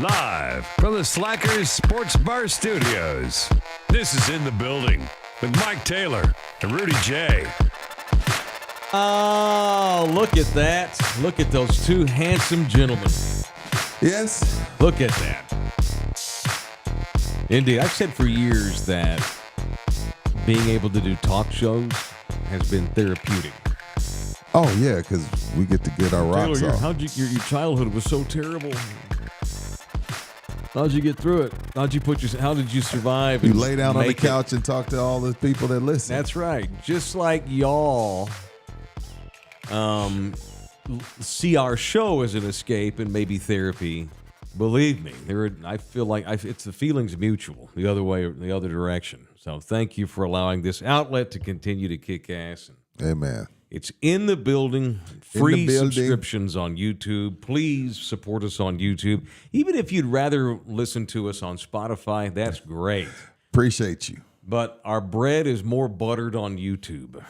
Live from the Slackers Sports Bar Studios. This is In the Building with Mike Taylor and Rudy Jay. Oh, look at that. Look at those two handsome gentlemen. Yes. Look at that. Indeed, I've said for years that being able to do talk shows has been therapeutic. Oh, yeah, because we get to get our rocks Taylor, off. your childhood was so terrible. How'd you get through it? How did you survive? You lay down on the couch and talk to all the people that listen. That's right. Just like y'all see our show as an escape and maybe therapy. Believe me, I feel like it's the feeling's mutual, the other direction. So thank you for allowing this outlet to continue to kick ass. Amen. It's In the Building, free subscriptions on YouTube. Please support us on YouTube. Even if you'd rather listen to us on Spotify, that's great. Appreciate you. But our bread is more buttered on YouTube.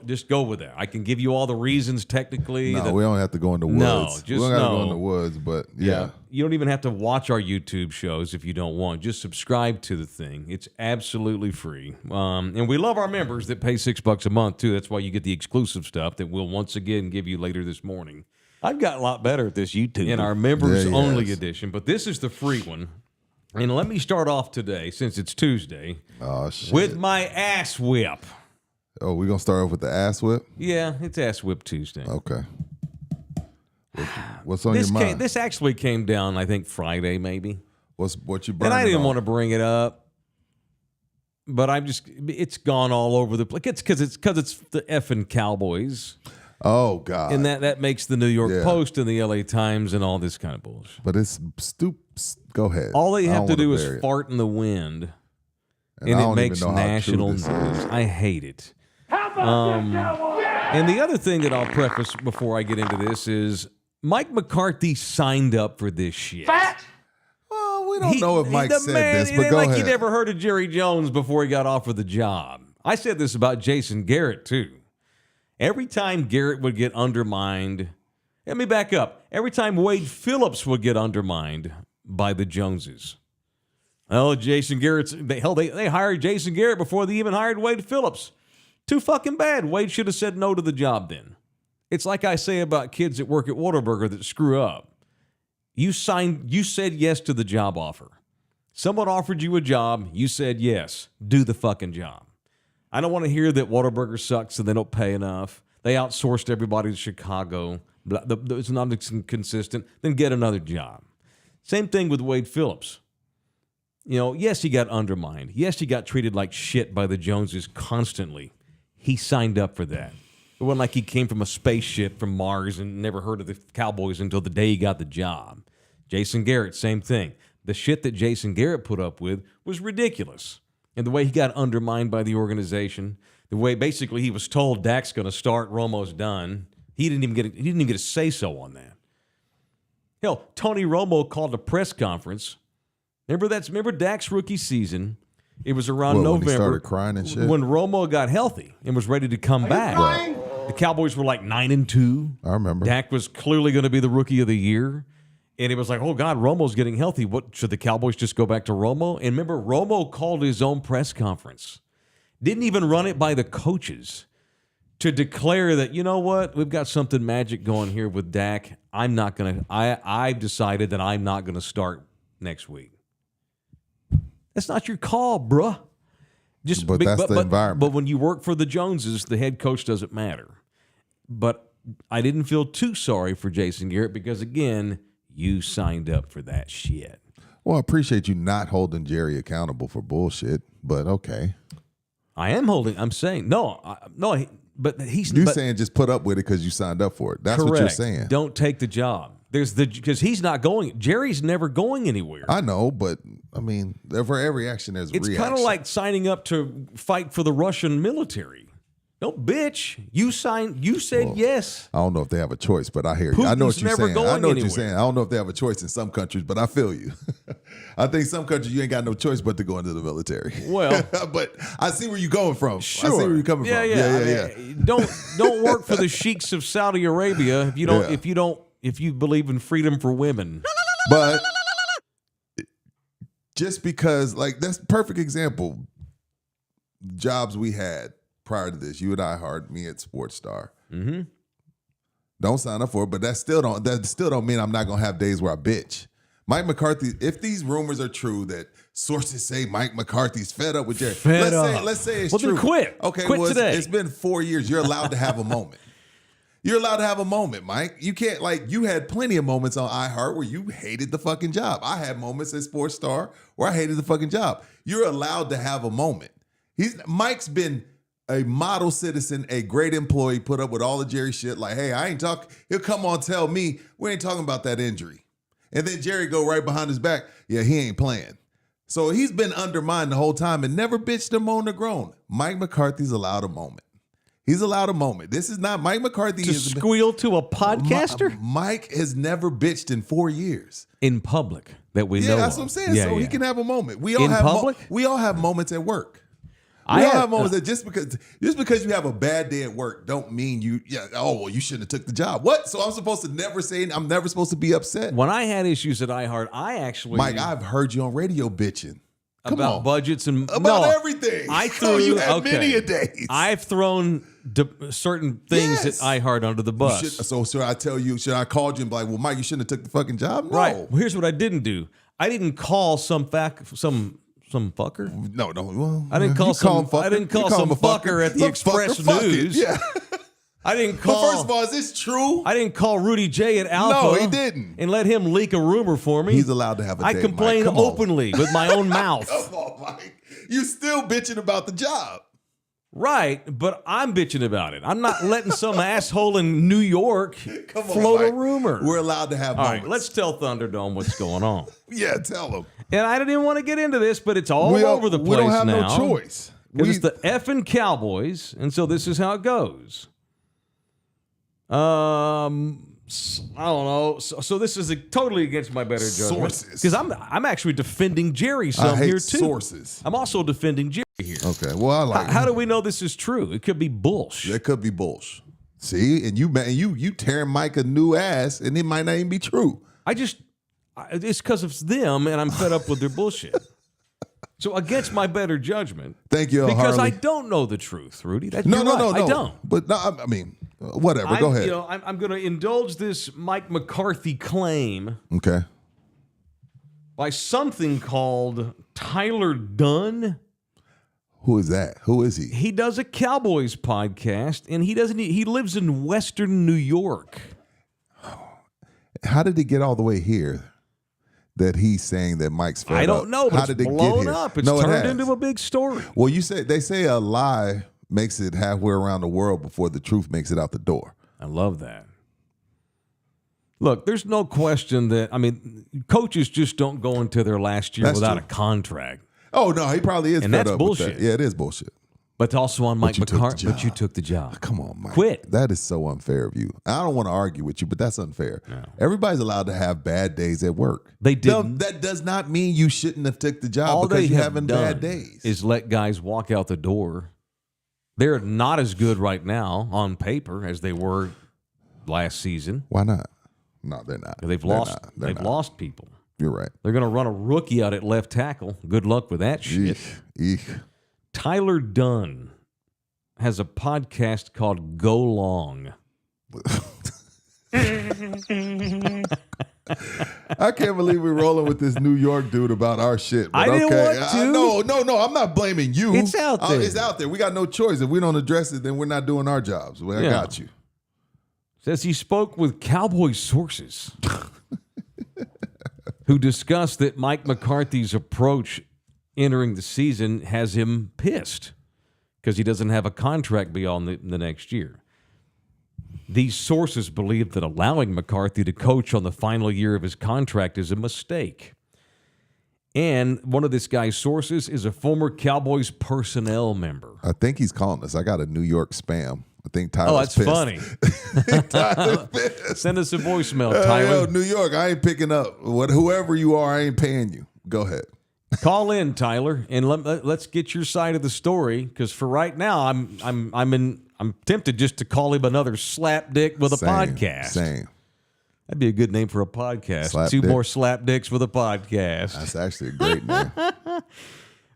Just go with that. I can give you all the reasons technically. No, we don't have to go in the woods. No, we don't have to go in the woods, but yeah. You don't even have to watch our YouTube shows if you don't want. Just subscribe to the thing. It's absolutely free. And we love our members that pay $6 a month too. That's why you get the exclusive stuff that we'll once again give you later this morning. I've got a lot better at this YouTube in our members only edition, but this is the free one. And let me start off today, since it's Tuesday, with my ass whip. Oh, we're going to start off with the ass whip? Yeah, it's Ass Whip Tuesday. Okay. What's on your mind? This actually came down, I think, Friday maybe. What you bringing? And I didn't want to bring it up, but it's gone all over the place. It's because it's the effing Cowboys. Oh, God. And that makes the New York Post and the LA Times and all this kind of bullshit. But it's Go ahead. All they have to do is fart in the wind, and it makes national news. I hate it. And the other thing that I'll preface before I get into this is Mike McCarthy signed up for this shit. Well, we don't know if Mike said this, but go ahead. He never heard of Jerry Jones before he got offered the job. I said this about Jason Garrett, too. Every time Garrett would get undermined, let me back up. Every time Wade Phillips would get undermined by the Joneses. Oh, Jason Garrett's, they hired Jason Garrett before they even hired Wade Phillips. Too fucking bad. Wade should have said no to the job then. It's like I say about kids that work at Whataburger that screw up. You said yes to the job offer. Someone offered you a job, you said yes. Do the fucking job. I don't want to hear that Whataburger sucks and they don't pay enough. They outsourced everybody to Chicago. It's not consistent. Then get another job. Same thing with Wade Phillips. Yes, he got undermined. Yes, he got treated like shit by the Joneses constantly. He signed up for that. It wasn't like he came from a spaceship from Mars and never heard of the Cowboys until the day he got the job. Jason Garrett, same thing. The shit that Jason Garrett put up with was ridiculous. And the way he got undermined by the organization, the way basically he was told Dak's going to start, Romo's done. He didn't even get a say-so on that. Hell, Tony Romo called a press conference. Remember Dak's rookie season? It was around November. When he started crying and shit? When Romo got healthy and was ready to come back. The Cowboys were like 9-2. I remember. Dak was clearly going to be the rookie of the year. And it was like, oh, God, Romo's getting healthy. What, should the Cowboys just go back to Romo? And remember, Romo called his own press conference. Didn't even run it by the coaches to declare that, you know what, we've got something magic going here with Dak. I've decided that I'm not going to start next week. That's not your call, bruh. But that's the environment. But when you work for the Joneses, the head coach doesn't matter. But I didn't feel too sorry for Jason Garrett because, again, you signed up for that shit. Well, I appreciate you not holding Jerry accountable for bullshit, but okay. I'm saying, but he's... You're saying just put up with it because you signed up for it. That's correct. What you're saying. Don't take the job. Because he's not going. Jerry's never going anywhere. I know, but I mean, for every action, there's a reaction. It's kind of like signing up to fight for the Russian military. No, bitch. You said yes. I don't know if they have a choice, but I hear you. I know what you're saying. I know what you're saying. I don't know if they have a choice in some countries, but I feel you. I think some countries you ain't got no choice but to go into the military. Well, but I see where you're going from. Sure. I see where you're coming from. Yeah. Don't work for the sheiks of Saudi Arabia if you believe in freedom for women. But just because, like, that's a perfect example. Jobs we had prior to this, you at iHeart, me at Sports Star. Mm-hmm. Don't sign up for it, but that still don't mean I'm not gonna have days where I bitch. Mike McCarthy, if these rumors are true that sources say Mike McCarthy's fed up with Jerry, let's say it's true. Then quit. Okay, quit today. It's been 4 years. You're allowed to have a moment. You're allowed to have a moment, Mike. You can't, like, you had plenty of moments on iHeart where you hated the fucking job. I had moments at Sports Star where I hated the fucking job. You're allowed to have a moment. Mike's been a model citizen, a great employee, put up with all the Jerry shit. Like, hey, I ain't talk. He'll come on, tell me we ain't talking about that injury. And then Jerry go right behind his back. Yeah, he ain't playing. So he's been undermined the whole time and never bitched or moaned or groaned. Mike McCarthy's allowed a moment. He's allowed a moment. This is not Mike McCarthy. To squeal to a podcaster? Mike has never bitched in 4 years. In public that we know. Yeah, that's what I'm saying. So he can have a moment. We all have moments at work. We all have moments that just because you have a bad day at work don't mean you shouldn't have took the job. What? So I'm supposed to never say I'm never supposed to be upset? When I had issues at iHeart, Mike, I've heard you on radio bitching. About budgets and everything. You had many a days. I've thrown certain things at iHeart under the bus. Should I tell you? Should I call you and be like, well, Mike, you shouldn't have took the fucking job? No. Right. Well, here's what I didn't do. I didn't call some fucker. No. Well, I didn't call some fucker at the Express News. Yeah. I didn't call. Well, first of all, is this true? I didn't call Rudy Jay at Alpha. No, he didn't. And let him leak a rumor for me. He's allowed to have a day, I complain openly with my own mouth. Come on, Mike. You still bitching about the job. Right, but I'm bitching about it. I'm not letting some asshole in New York float a rumor. We're allowed to have moments. All right, let's tell Thunderdome what's going on. Yeah, tell them. And I didn't even want to get into this, but it's all over the place now. We don't have no choice. It's the effing Cowboys, and so this is how it goes. I don't know. So this is totally against my better judgment. Sources. Because I'm actually defending Jerry here too. Sources. I'm also defending Jerry here. Okay. Well, I like. How do we know this is true? It could be bullshit. It could be bullshit. See, and you tearing Mike a new ass, and it might not even be true. It's because it's them, and I'm fed up with their bullshit. So against my better judgment. Thank you, because Harley. I don't know the truth, Rudy. No. I don't. But no, I mean, whatever. Go ahead. I'm going to indulge this Mike McCarthy claim. Okay. By something called Tyler Dunne. Who is that? Who is he? He does a Cowboys podcast, and he lives in Western New York. How did he get all the way here? That he's saying that Mike's fed up. I don't know, but How did it's it blown get here? up. It's turned into a big story. Well, they say a lie makes it halfway around the world before the truth makes it out the door. I love that. Look, there's no question that, coaches just don't go into their last year without a contract. Oh, no, he probably is and fed that's up bullshit. with that. Yeah, it is bullshit. But also on Mike McCarthy, but you took the job. Come on, Mike. Quit. That is so unfair of you. I don't want to argue with you, but that's unfair. No. Everybody's allowed to have bad days at work. They didn't. No, that does not mean you shouldn't have took the job All because they you're have having done bad days. Is let guys walk out the door. They're not as good right now on paper as they were last season. Why not? No, they're not. They've lost people. You're right. They're going to run a rookie out at left tackle. Good luck with that shit. Eek. Tyler Dunne has a podcast called Go Long. I can't believe we're rolling with this New York dude about our shit. But I didn't want to. No, I'm not blaming you. It's out there. It's out there. We got no choice. If we don't address it, then we're not doing our jobs. Well, I got you. Says he spoke with Cowboys sources who discussed that Mike McCarthy's approach entering the season has him pissed because he doesn't have a contract beyond the next year. These sources believe that allowing McCarthy to coach on the final year of his contract is a mistake. And one of this guy's sources is a former Cowboys personnel member. I think he's calling us. I got a New York spam. I think Tyler's pissed. Funny. Tyler's pissed. Send us a voicemail, Tyler. Yo, New York, I ain't picking up. Whoever you are, I ain't paying you. Go ahead. Call in, Tyler, and let's get your side of the story. Because for right now, I'm tempted just to call him another slap dick with a podcast. Same. That'd be a good name for a podcast. Slap Two dick. more slap dicks for the podcast. That's actually a great name.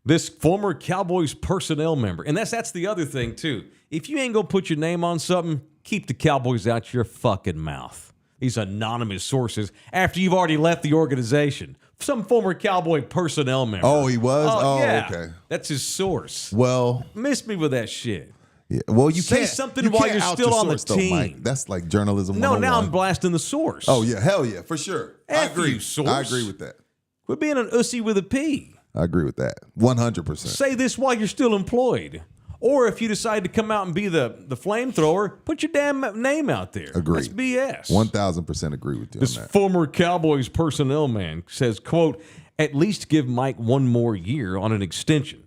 This former Cowboys personnel member, and that's the other thing, too. If you ain't going to put your name on something, keep the Cowboys out your fucking mouth. These anonymous sources after you've already left the organization. Some former Cowboy personnel member. Oh, he was? Oh, yeah. okay. That's his source. Well, Miss me with that shit. yeah. Well, you Say can't something you while can't you're out still your on the source, though, team. Mike. That's like journalism. No, 101. now I'm blasting the source. Oh yeah, hell yeah, for sure. I F agree. you, source. I agree with that. Quit being an ussy with a P. I agree with that. 100%. Say this while you're still employed. Or if you decide to come out and be the flamethrower, put your damn name out there. Agree. That's BS. 1,000% agree with you This on that. former Cowboys personnel man says, quote, at least give Mike one more year on an extension.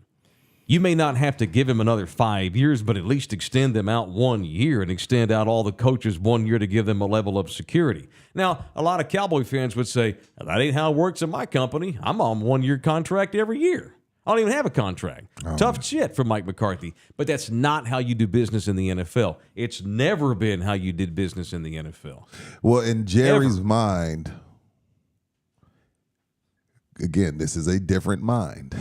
You may not have to give him another 5 years, but at least extend them out 1 year and extend out all the coaches 1 year to give them a level of security. Now, a lot of Cowboy fans would say, that ain't how it works in my company. I'm on 1 year contract every year. I don't even have a contract. Tough shit for Mike McCarthy. But that's not how you do business in the NFL. It's never been how you did business in the NFL. Well, in Jerry's mind, again, this is a different mind.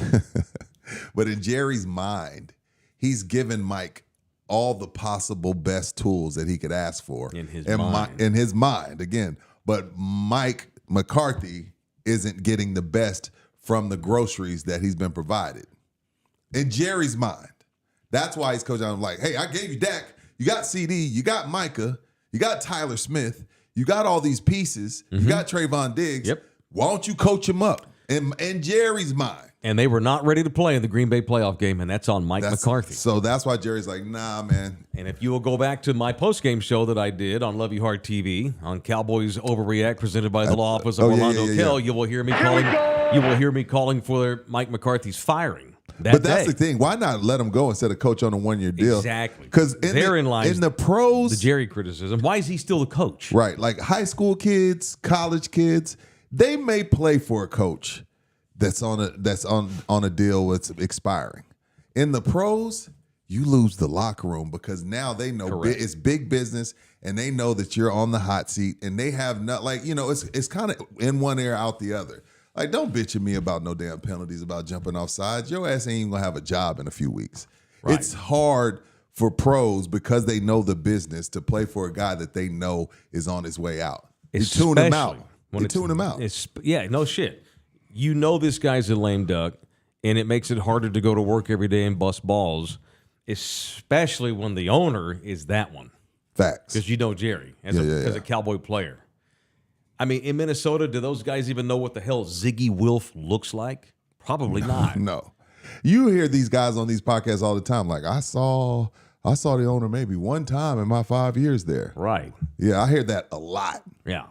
But in Jerry's mind, he's given Mike all the possible best tools that he could ask for. In his mind. In his mind, again. But Mike McCarthy isn't getting the best from the groceries that he's been provided. In Jerry's mind. That's why he's coaching. I'm like, hey, I gave you Dak. You got CD. You got Micah. You got Tyler Smith. You got all these pieces. You got Trayvon Diggs. Yep. Why don't you coach him up? In Jerry's mind. And they were not ready to play in the Green Bay playoff game, and that's on Mike McCarthy. So that's why Jerry's like, nah, man. And if you will go back to my postgame show that I did on Love You Hard TV on Cowboys Overreact, presented by the law office of Orlando Kell, you will hear me calling. You will hear me calling for Mike McCarthy's firing. But that's the thing. Why not let him go instead of coach on a 1 year deal? Exactly. Because therein lies in the pros, the Jerry criticism. Why is he still the coach? Right. Like high school kids, college kids, they may play for a coach that's on a deal that's expiring. In the pros, you lose the locker room because now they know it's big business and they know that you're on the hot seat and they have not it's kind of in one ear out the other. Like, don't bitch at me about no damn penalties about jumping off sides. Your ass ain't even gonna have a job in a few weeks. Right. It's hard for pros because they know the business to play for a guy that they know is on his way out. You tune him out. You tune him out. Yeah, no shit. You know this guy's a lame duck, and it makes it harder to go to work every day and bust balls, especially when the owner is that one. Facts. Because you know Jerry as a Cowboy player. I mean, in Minnesota, do those guys even know what the hell Ziggy Wilf looks like? Probably not. No. You hear these guys on these podcasts all the time. Like, I saw the owner maybe one time in my 5 years there. Right. Yeah, I hear that a lot. Yeah.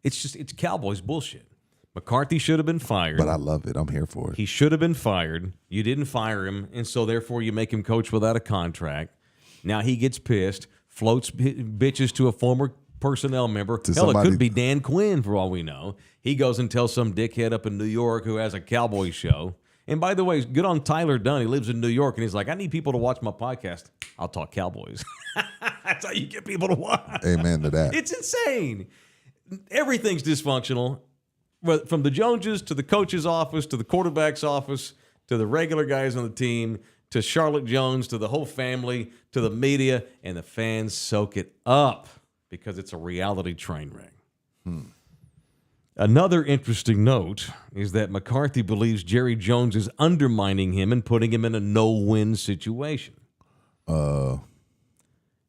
It's Cowboys bullshit. McCarthy should have been fired. But I love it. I'm here for it. He should have been fired. You didn't fire him, and so therefore you make him coach without a contract. Now he gets pissed, floats bitches to a former personnel member. Hell, it could be Dan Quinn for all we know. He goes and tells some dickhead up in New York who has a Cowboys show. And by the way, good on Tyler Dunn. He lives in New York, and he's like, I need people to watch my podcast. I'll talk Cowboys. That's how you get people to watch. Amen to that. It's insane. Everything's dysfunctional. From the Joneses to the coach's office to the quarterback's office to the regular guys on the team to Charlotte Jones to the whole family to the media, and the fans soak it up because it's a reality train wreck. Another interesting note is that McCarthy believes Jerry Jones is undermining him and putting him in a no-win situation.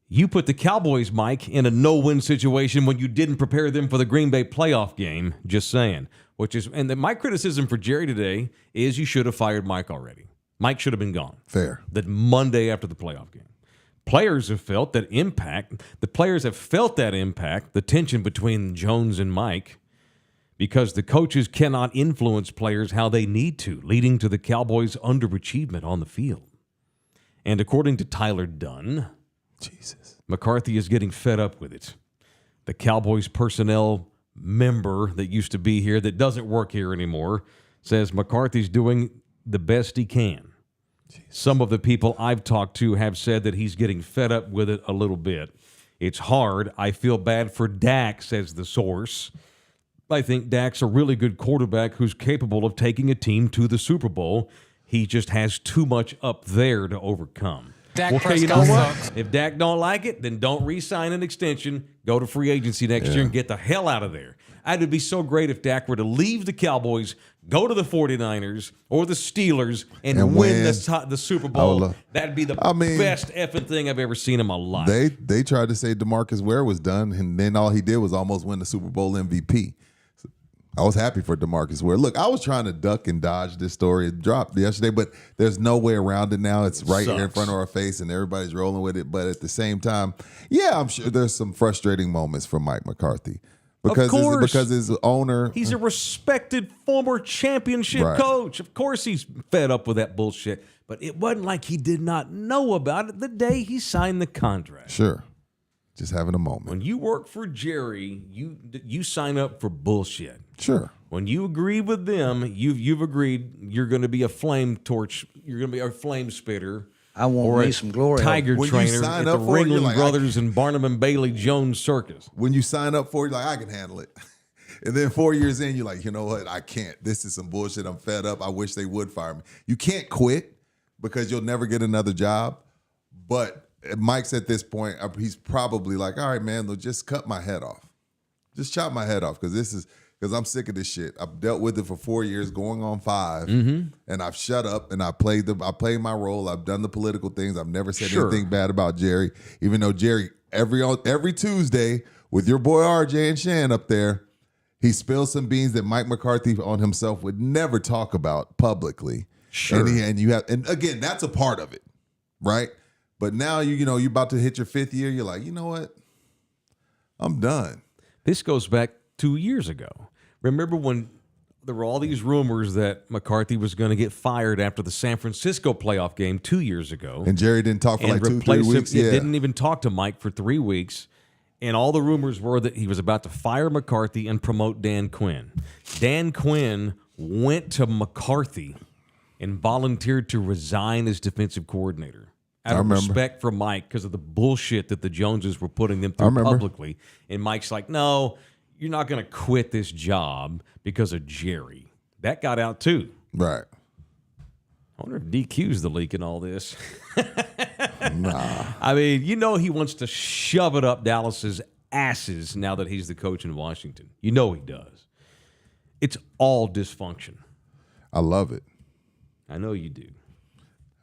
You put the Cowboys, Mike, in a no-win situation when you didn't prepare them for the Green Bay playoff game. Just saying. My criticism for Jerry today is you should have fired Mike already. Mike should have been gone. Fair. That Monday after the playoff game. Players have felt that impact. The players have felt that impact, the tension between Jones and Mike, because the coaches cannot influence players how they need to, leading to the Cowboys' underachievement on the field. And according to Tyler Dunn, Jesus, McCarthy is getting fed up with it. The Cowboys personnel member that used to be here that doesn't work here anymore says McCarthy's doing the best he can. Jesus. Some of the people I've talked to have said that he's getting fed up with it a little bit. It's hard. I feel bad for Dak, says the source. I think Dak's a really good quarterback who's capable of taking a team to the Super Bowl. He just has too much up there to overcome. Dak Okay, you know Prescott what? sucks. If Dak don't like it, then don't re-sign an extension. Go to free agency next year and get the hell out of there. It would be so great if Dak were to leave the Cowboys, go to the 49ers or the Steelers, and win the Super Bowl. That'd be the best effing thing I've ever seen in my life. They tried to say DeMarcus Ware was done, and then all he did was almost win the Super Bowl MVP. I was happy for DeMarcus Ware. Look, I was trying to duck and dodge this story. It dropped yesterday, but there's no way around it now. It's right here in front of our face, and everybody's rolling with it. But at the same time, yeah, I'm sure there's some frustrating moments for Mike McCarthy. Because his owner... He's a respected former championship coach. Of course he's fed up with that bullshit. But it wasn't like he did not know about it the day he signed the contract. Sure. Just having a moment. When you work for Jerry, you sign up for bullshit. Sure. When you agree with them, you've agreed you're going to be a flame torch. You're going to be a flame spitter. I want me some glory. Tiger when trainer you sign at up the for it, Ringling you're like, Brothers and Barnum and Bailey Jones Circus. When you sign up for it, you're like, I can handle it. And then 4 years in, you're like, you know what? I can't. This is some bullshit. I'm fed up. I wish they would fire me. You can't quit because you'll never get another job. But Mike's at this point, he's probably like, all right, man, just cut my head off. Just chop my head off because I'm sick of this shit. I've dealt with it for 4 years, going on 5, and I've shut up and I played my role. I've done the political things. I've never said anything bad about Jerry, even though Jerry every Tuesday with your boy RJ and Shan up there, he spills some beans that Mike McCarthy on himself would never talk about publicly. Sure, and again, that's a part of it, right? But now you're about to hit your 5th year. You're like, you know what? I'm done. This goes back 2 years ago. Remember when there were all these rumors that McCarthy was going to get fired after the San Francisco playoff game 2 years ago? And Jerry didn't talk for like 2-3 weeks. He didn't even talk to Mike for 3 weeks. And all the rumors were that he was about to fire McCarthy and promote Dan Quinn. Dan Quinn went to McCarthy and volunteered to resign as defensive coordinator out of respect for Mike because of the bullshit that the Joneses were putting them through publicly. And Mike's like, no, you're not going to quit this job because of Jerry. That got out too. Right. I wonder if DQ's the leak in all this. Nah. I mean, he wants to shove it up Dallas's asses now that he's the coach in Washington. You know he does. It's all dysfunction. I love it. I know you do.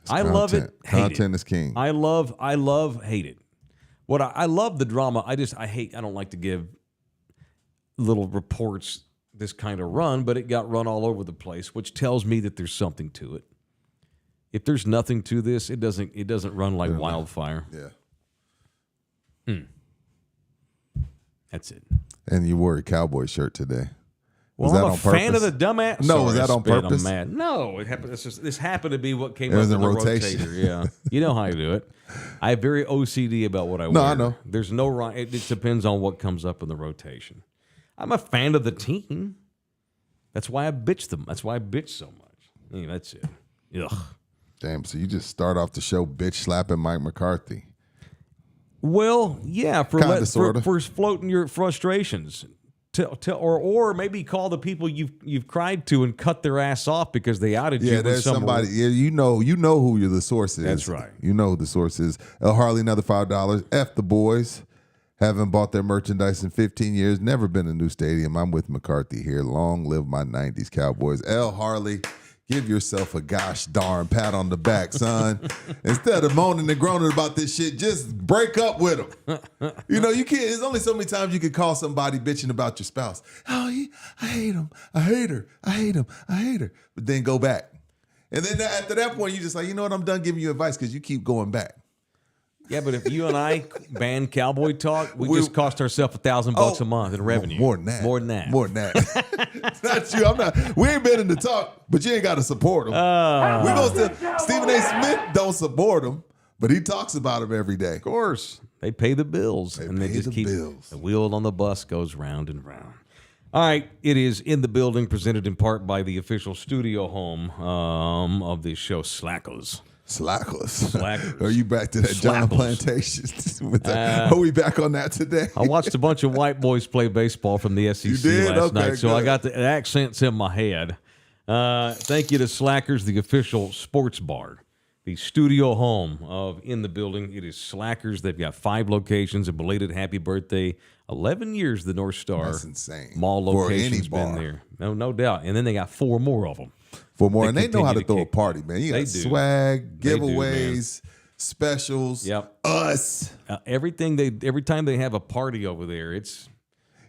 Love it. Content is king. I love, hate it. I love the drama. I don't like to give little reports this kind of run, but it got run all over the place, which tells me that there's something to it. If there's nothing to this, it doesn't run like wildfire. Yeah. That's it. And you wore a Cowboy shirt today. Well, was that I'm on a fan purpose? of the dumbass. No, Sorry, was that on purpose? I'm mad. No, it happened. This happened to be what came It up was in in the rotation. rotator. Yeah, you know how I do it. I have very OCD about what I wear. No, I know. There's no right. It depends on what comes up in the rotation. I'm a fan of the team. That's why I bitch them. That's why I bitch so much. I mean, that's it. Ugh. Damn, so you just start off the show bitch slapping Mike McCarthy. Well, yeah, for floating your frustrations. Or maybe call the people you've cried to and cut their ass off because they outed you. Yeah, there's somebody. Yeah, you know who the source is. That's right. You know who the source is. El Harley, another $5. F the boys. Haven't bought their merchandise in 15 years. Never been to a new stadium. I'm with McCarthy here. Long live my 90s Cowboys. El Harley, give yourself a gosh darn pat on the back, son. Instead of moaning and groaning about this shit, just break up with them. You can't. There's only so many times you can call somebody bitching about your spouse. Oh, I hate him. I hate her. I hate him. I hate her. But then go back. And then after that point, you just like, you know what? I'm done giving you advice because you keep going back. Yeah, but if you and I ban Cowboy talk, we just cost ourselves $1,000 a month in revenue. More than that. More than that. More than that. It's not you. I'm not. We ain't been in the talk, but you ain't got to support him. Stephen A. Smith don't support him, but he talks about him every day. Of course, they pay the bills, and they just keep bills. The wheel on the bus goes round and round. All right, it is In the Building, presented in part by the official studio home of the show, Slackos. Slackers. Slackers. Are you back to that John Plantation? Are we back on that today? I watched a bunch of white boys play baseball from the SEC last night, so I got the accents in my head. Thank you to Slackers, the official sports bar, the studio home of In the Building. It is Slackers. They've got 5 locations. A belated happy birthday. 11 years the North Star That's insane. Mall location's been there. No doubt. And then they got 4 more of them. 4 more. And they know how to throw a party, man. You got swag, giveaways, specials, us. Every time they have a party over there, it's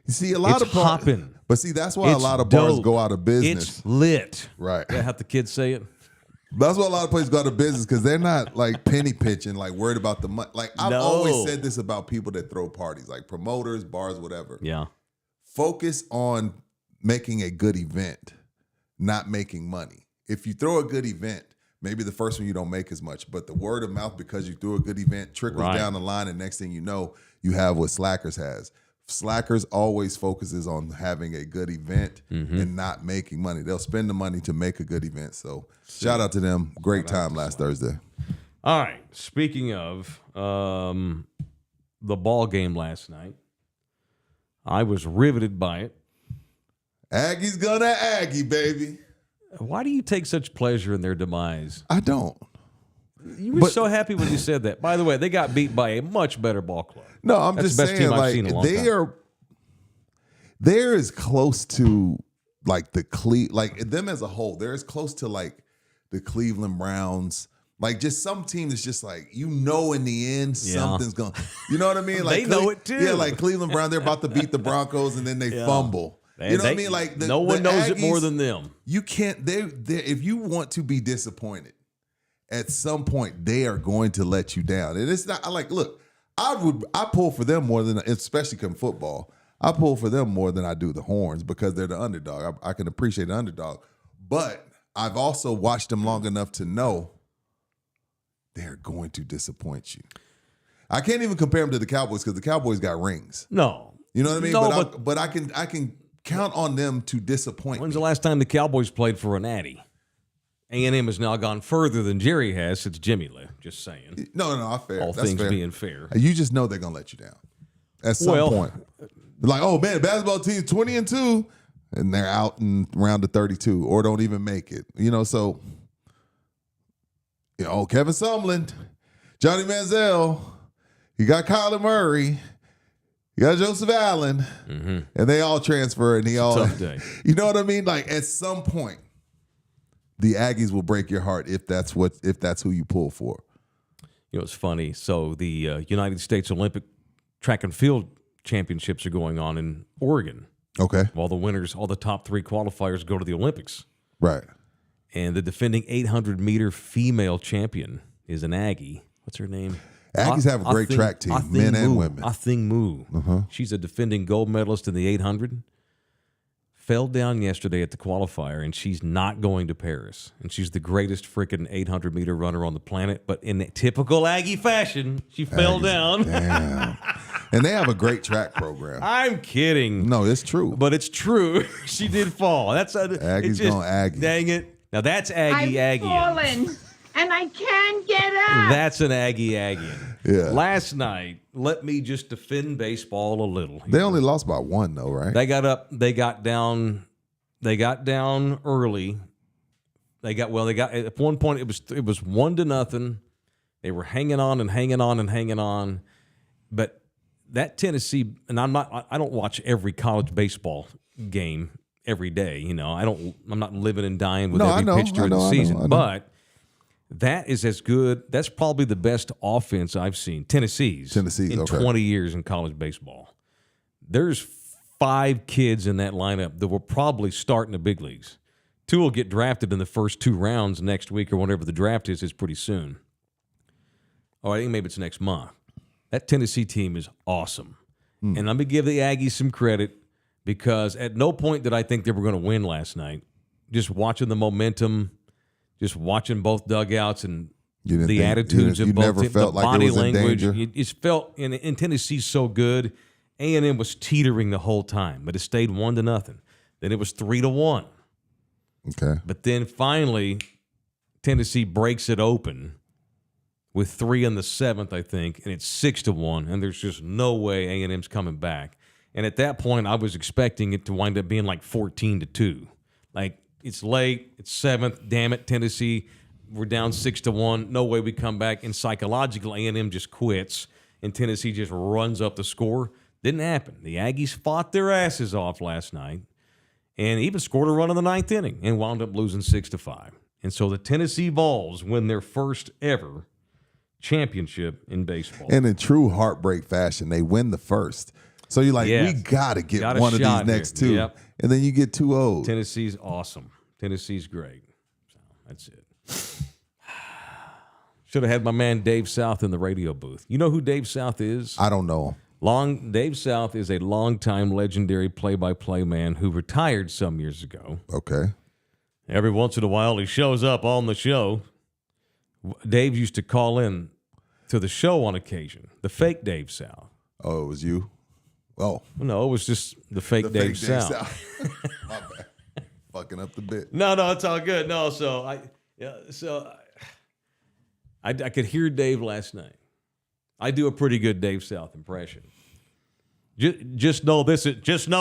you see a lot of hopping. But see, that's why a lot of bars go out of business. It's lit. Right. Is that how the kids say it? That's why a lot of places go out of business, because they're not like penny pitching, like worried about the money. Like I've always said this about people that throw parties, like promoters, bars, whatever. Yeah. Focus on making a good event, not making money. If you throw a good event, maybe the first one you don't make as much, but the word of mouth because you threw a good event trickles down the line, and next thing you know, you have what Slackers has. Slackers always focuses on having a good event and not making money. They'll spend the money to make a good event. So shout out to them. Great time last Thursday. All right. Speaking of the ball game last night, I was riveted by it. Aggie's gonna Aggie, baby. Why do you take such pleasure in their demise? I don't. You were so happy when you said that. By the way, they got beat by a much better ball club. No, I'm That's just the best saying, team I've like seen in a long time. they're as close to like like them as a whole. They're as close to like the Cleveland Browns. Like just some team that's just like, in the end, something's going. You know what I mean? Like they know it too. Yeah, like Cleveland Brown, they're about to beat the Broncos and then they fumble. You know what I mean? Like no one knows Aggies, it more than them. You can't. They if you want to be disappointed, at some point they are going to let you down. And it's not like, look, I pull for them more than, especially come football. I pull for them more than I do the Horns because they're the underdog. I can appreciate the underdog, but I've also watched them long enough to know they're going to disappoint you. I can't even compare them to the Cowboys because the Cowboys got rings. No, you know what I mean. No, but I can count on them to disappoint. When's the last time the Cowboys played for a natty? A&M has now gone further than Jerry has since Jimmy left. Just saying. No, fair. All That's things fair. being fair. You just know they're gonna let you down at some point. Like, oh man, basketball team 20-2, and they're out in round of 32, or don't even make it. So Kevin Sumlin, Johnny Manziel, you got Kyler Murray, you got Joseph Allen, and they all transfer, and tough day. You know what I mean? Like at some point, the Aggies will break your heart if that's who you pull for. It's funny. So the United States Olympic Track and Field Championships are going on in Oregon. Okay. All the top 3 qualifiers go to the Olympics. Right. And the defending 800-meter female champion is an Aggie. What's her name? Aggies have a great track team, men and women. Athing Mu. She's a defending gold medalist in the 800. Fell down yesterday at the qualifier, and she's not going to Paris. And she's the greatest freaking 800-meter runner on the planet. But in typical Aggie fashion, she fell down. Damn. And they have a great track program. I'm kidding. No, it's true. But it's true. She did fall. Aggie's going Aggie. Dang it. Now that's Aggie. I've fallen, and I can't get up. That's an Aggie. Yeah. Last night, let me just defend baseball a little. They only lost by 1 though, right? They got up. They got down early. They got at one point it was 1-0. They were hanging on. But that Tennessee, and I'm don't watch every college baseball game every day. I'm not living and dying with every pitch during the season. But that is as good. That's probably the best offense I've seen. Tennessee's in 20 years in college baseball. There's 5 kids in that lineup that will probably start in the big leagues. 2 will get drafted in the first 2 rounds next week or whenever the draft is pretty soon. I think maybe it's next month. That Tennessee team is awesome. And let me give the Aggies some credit because at no point did I think they were going to win last night. Just watching the momentum, just watching both dugouts and the attitudes of both teams, the body language. It felt in Tennessee so good. A&M was teetering the whole time, but it stayed 1-0. Then it was 3-1. Okay. But then finally, Tennessee breaks it open. with 3 in the 7th, I think, and it's 6-1, and there's just no way A&M's coming back. And at that point, I was expecting it to wind up being like 14-2. Like, it's late, it's 7th, damn it, Tennessee, we're down 6-1, no way we come back. And psychological, A&M just quits, and Tennessee just runs up the score. Didn't happen. The Aggies fought their asses off last night, and even scored a run in the 9th inning, and wound up losing 6-5. And so the Tennessee Vols win their first ever championship in baseball. And in true heartbreak fashion, they win the first. So you're like, we got to get one of these next two. Yep. And then you get 2-0. Tennessee's awesome. Tennessee's great. So that's it. Should have had my man Dave South in the radio booth. You know who Dave South is? I don't know. Dave South is a longtime legendary play-by-play man who retired some years ago. Okay. Every once in a while, he shows up on the show. Dave used to call in to the show on occasion. The fake Dave South. Oh, it was you? Oh. No, it was just the fake Dave South. My bad. Fucking up the bit. No, it's all good. No, I could hear Dave last night. I do a pretty good Dave South impression. Just know,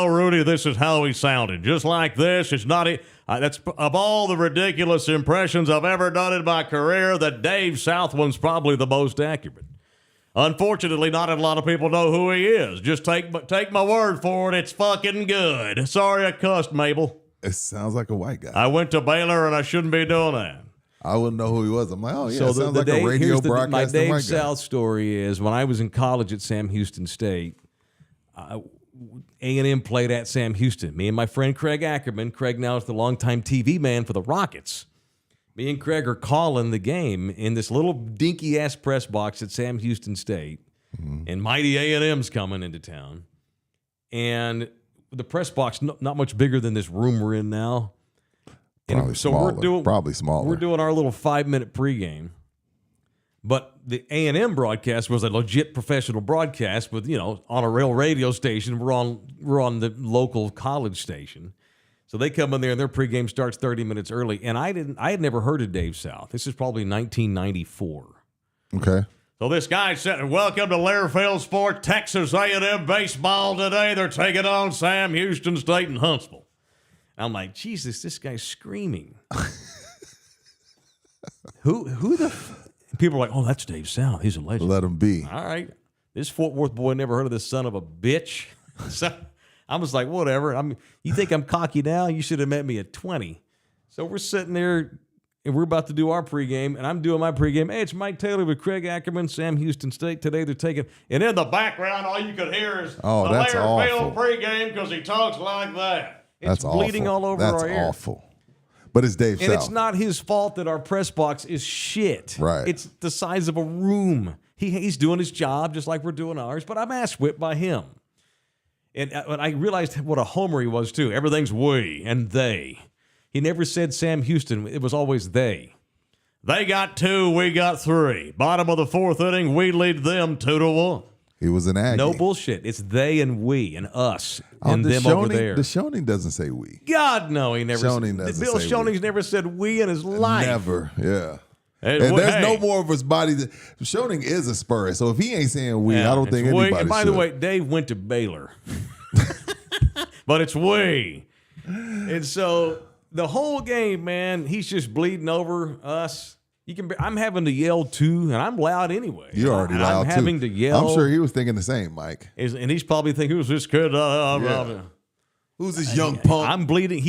Rudy, this is how he sounded. Just like this. It's not. That's of all the ridiculous impressions I've ever done in my career, that Dave South one's probably the most accurate. Unfortunately, not a lot of people know who he is. Just take my word for it. It's fucking good. Sorry I cussed, Mabel. It sounds like a white guy. I went to Baylor and I shouldn't be doing that. I wouldn't know who he was. I'm like, oh, yeah, So it sounds like a radio broadcast. My Dave South story is, when I was in college at Sam Houston State, A&M played at Sam Houston. Me and my friend Craig Ackerman. Craig now is the longtime TV man for the Rockets. Me and Craig are calling the game in this little dinky-ass press box at Sam Houston State, and mighty A&M's coming into town. And the press box, not much bigger than this room we're in now. Probably smaller. Probably smaller. We're doing our little 5-minute pregame. But the A&M broadcast was a legit professional broadcast with, on a real radio station. We're on the local college station. So they come in there and their pregame starts 30 minutes early. And I had never heard of Dave South. This is probably 1994. Okay. So this guy said, "Welcome to Learfield Sports, Texas A&M baseball today. They're taking on Sam Houston State in Huntsville." I'm like, Jesus, this guy's screaming. Who the... People are like, oh, that's Dave South. He's a legend. Let him be. All right. This Fort Worth boy never heard of this son of a bitch. So I was like, whatever. You think I'm cocky now? You should have met me at 20. So we're sitting there, and we're about to do our pregame, and I'm doing my pregame. Hey, it's Mike Taylor with Craig Ackerman, Sam Houston State. Today they're taking... And in the background, all you could hear is the Learfield pregame because he talks like that. It's bleeding all over our ear. That's awful. But it's Dave South. And it's not his fault that our press box is shit. Right. It's the size of a room. He's doing his job just like we're doing ours, but I'm ass whipped by him. And I realized what a homer he was, too. Everything's we and they. He never said Sam Houston. It was always they. They got 2, we got 3. Bottom of the 4th inning, we lead them 2-1. He was an Aggie. No bullshit. It's they and we and us and them over there. The Schoening doesn't say we. God, no, he never. Schoening doesn't Bill say Schoening's never said we in his life. Never, yeah. And there's no more of his body. Schoening is a Spur, so if he ain't saying we, I don't think anybody And by should. the way, Dave went to Baylor. But it's we. And so the whole game, man, he's just bleeding over us. I'm having to yell too, and I'm loud anyway. You're already loud I'm having to yell. I'm sure he was thinking the same, Mike. And he's probably thinking, "Who's this kid? Who's this young punk?" I'm bleeding.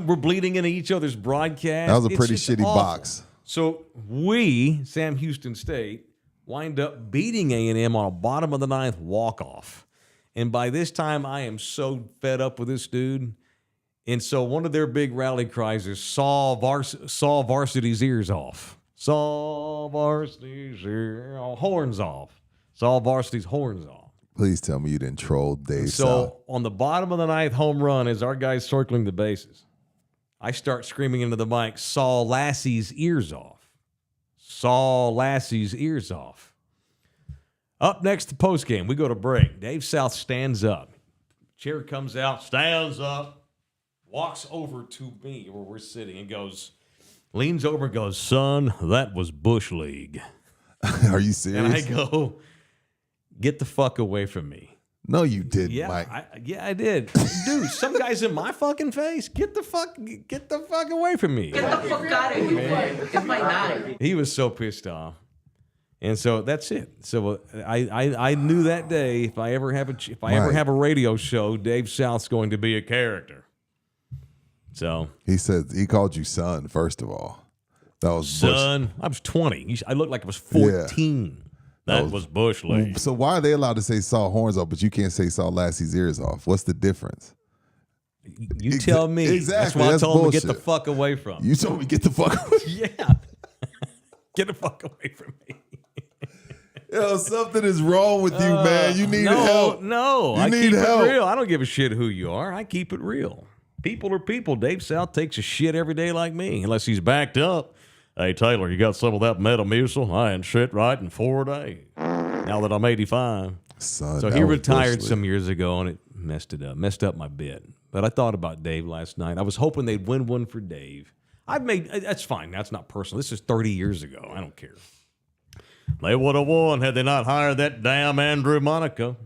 We're bleeding into each other's broadcast. That was a pretty shitty box. So we, Sam Houston State, wind up beating A&M on a bottom of the 9th walk-off. And by this time, I am so fed up with this dude. And so one of their big rally cries is saw varsity's ears off. Saw varsity's horns off. Saw varsity's horns off. Please tell me you didn't troll Dave South. So on the bottom of the 9th home run, as our guy's circling the bases, I start screaming into the mic, saw Lassie's ears off. Saw Lassie's ears off. Up next, the postgame. We go to break. Dave South stands up. Chair comes out, stands up, walks over to me where we're sitting and leans over and goes, "Son, that was Bush League." Are you serious? And I go, get the fuck away from me. No, you didn't, Mike. I did. Dude, some guy's in my fucking face. Get the fuck away from me. Get the fuck out of here. It's my knife. He was so pissed off. And so that's it. So I knew that day if I ever have a radio show, Dave South's going to be a character. So he said he called you son, first of all. That was son. I was 20. I looked like I was 14. Yeah. That was Bush League. So why are they allowed to say saw horns off, but you can't say saw Lassie's ears off? What's the difference? You tell me. Exactly. That's why I told him to get the fuck away from me. You told me get the fuck away. Yeah. Get the fuck away from me. Yo, something is wrong with you, man. You need help. No, I keep help. It real. I don't give a shit who you are. I keep it real. People are people. Dave South takes a shit every day like me, unless he's backed up. Hey, Taylor, you got some of that Metamucil? I ain't shit right in 4 days. Now that I'm 85. Son, so he retired some years ago, and it messed up my bid. But I thought about Dave last night. I was hoping they'd win one for Dave. That's fine. That's not personal. This is 30 years ago. I don't care. They would have won had they not hired that damn Andrew Monaco.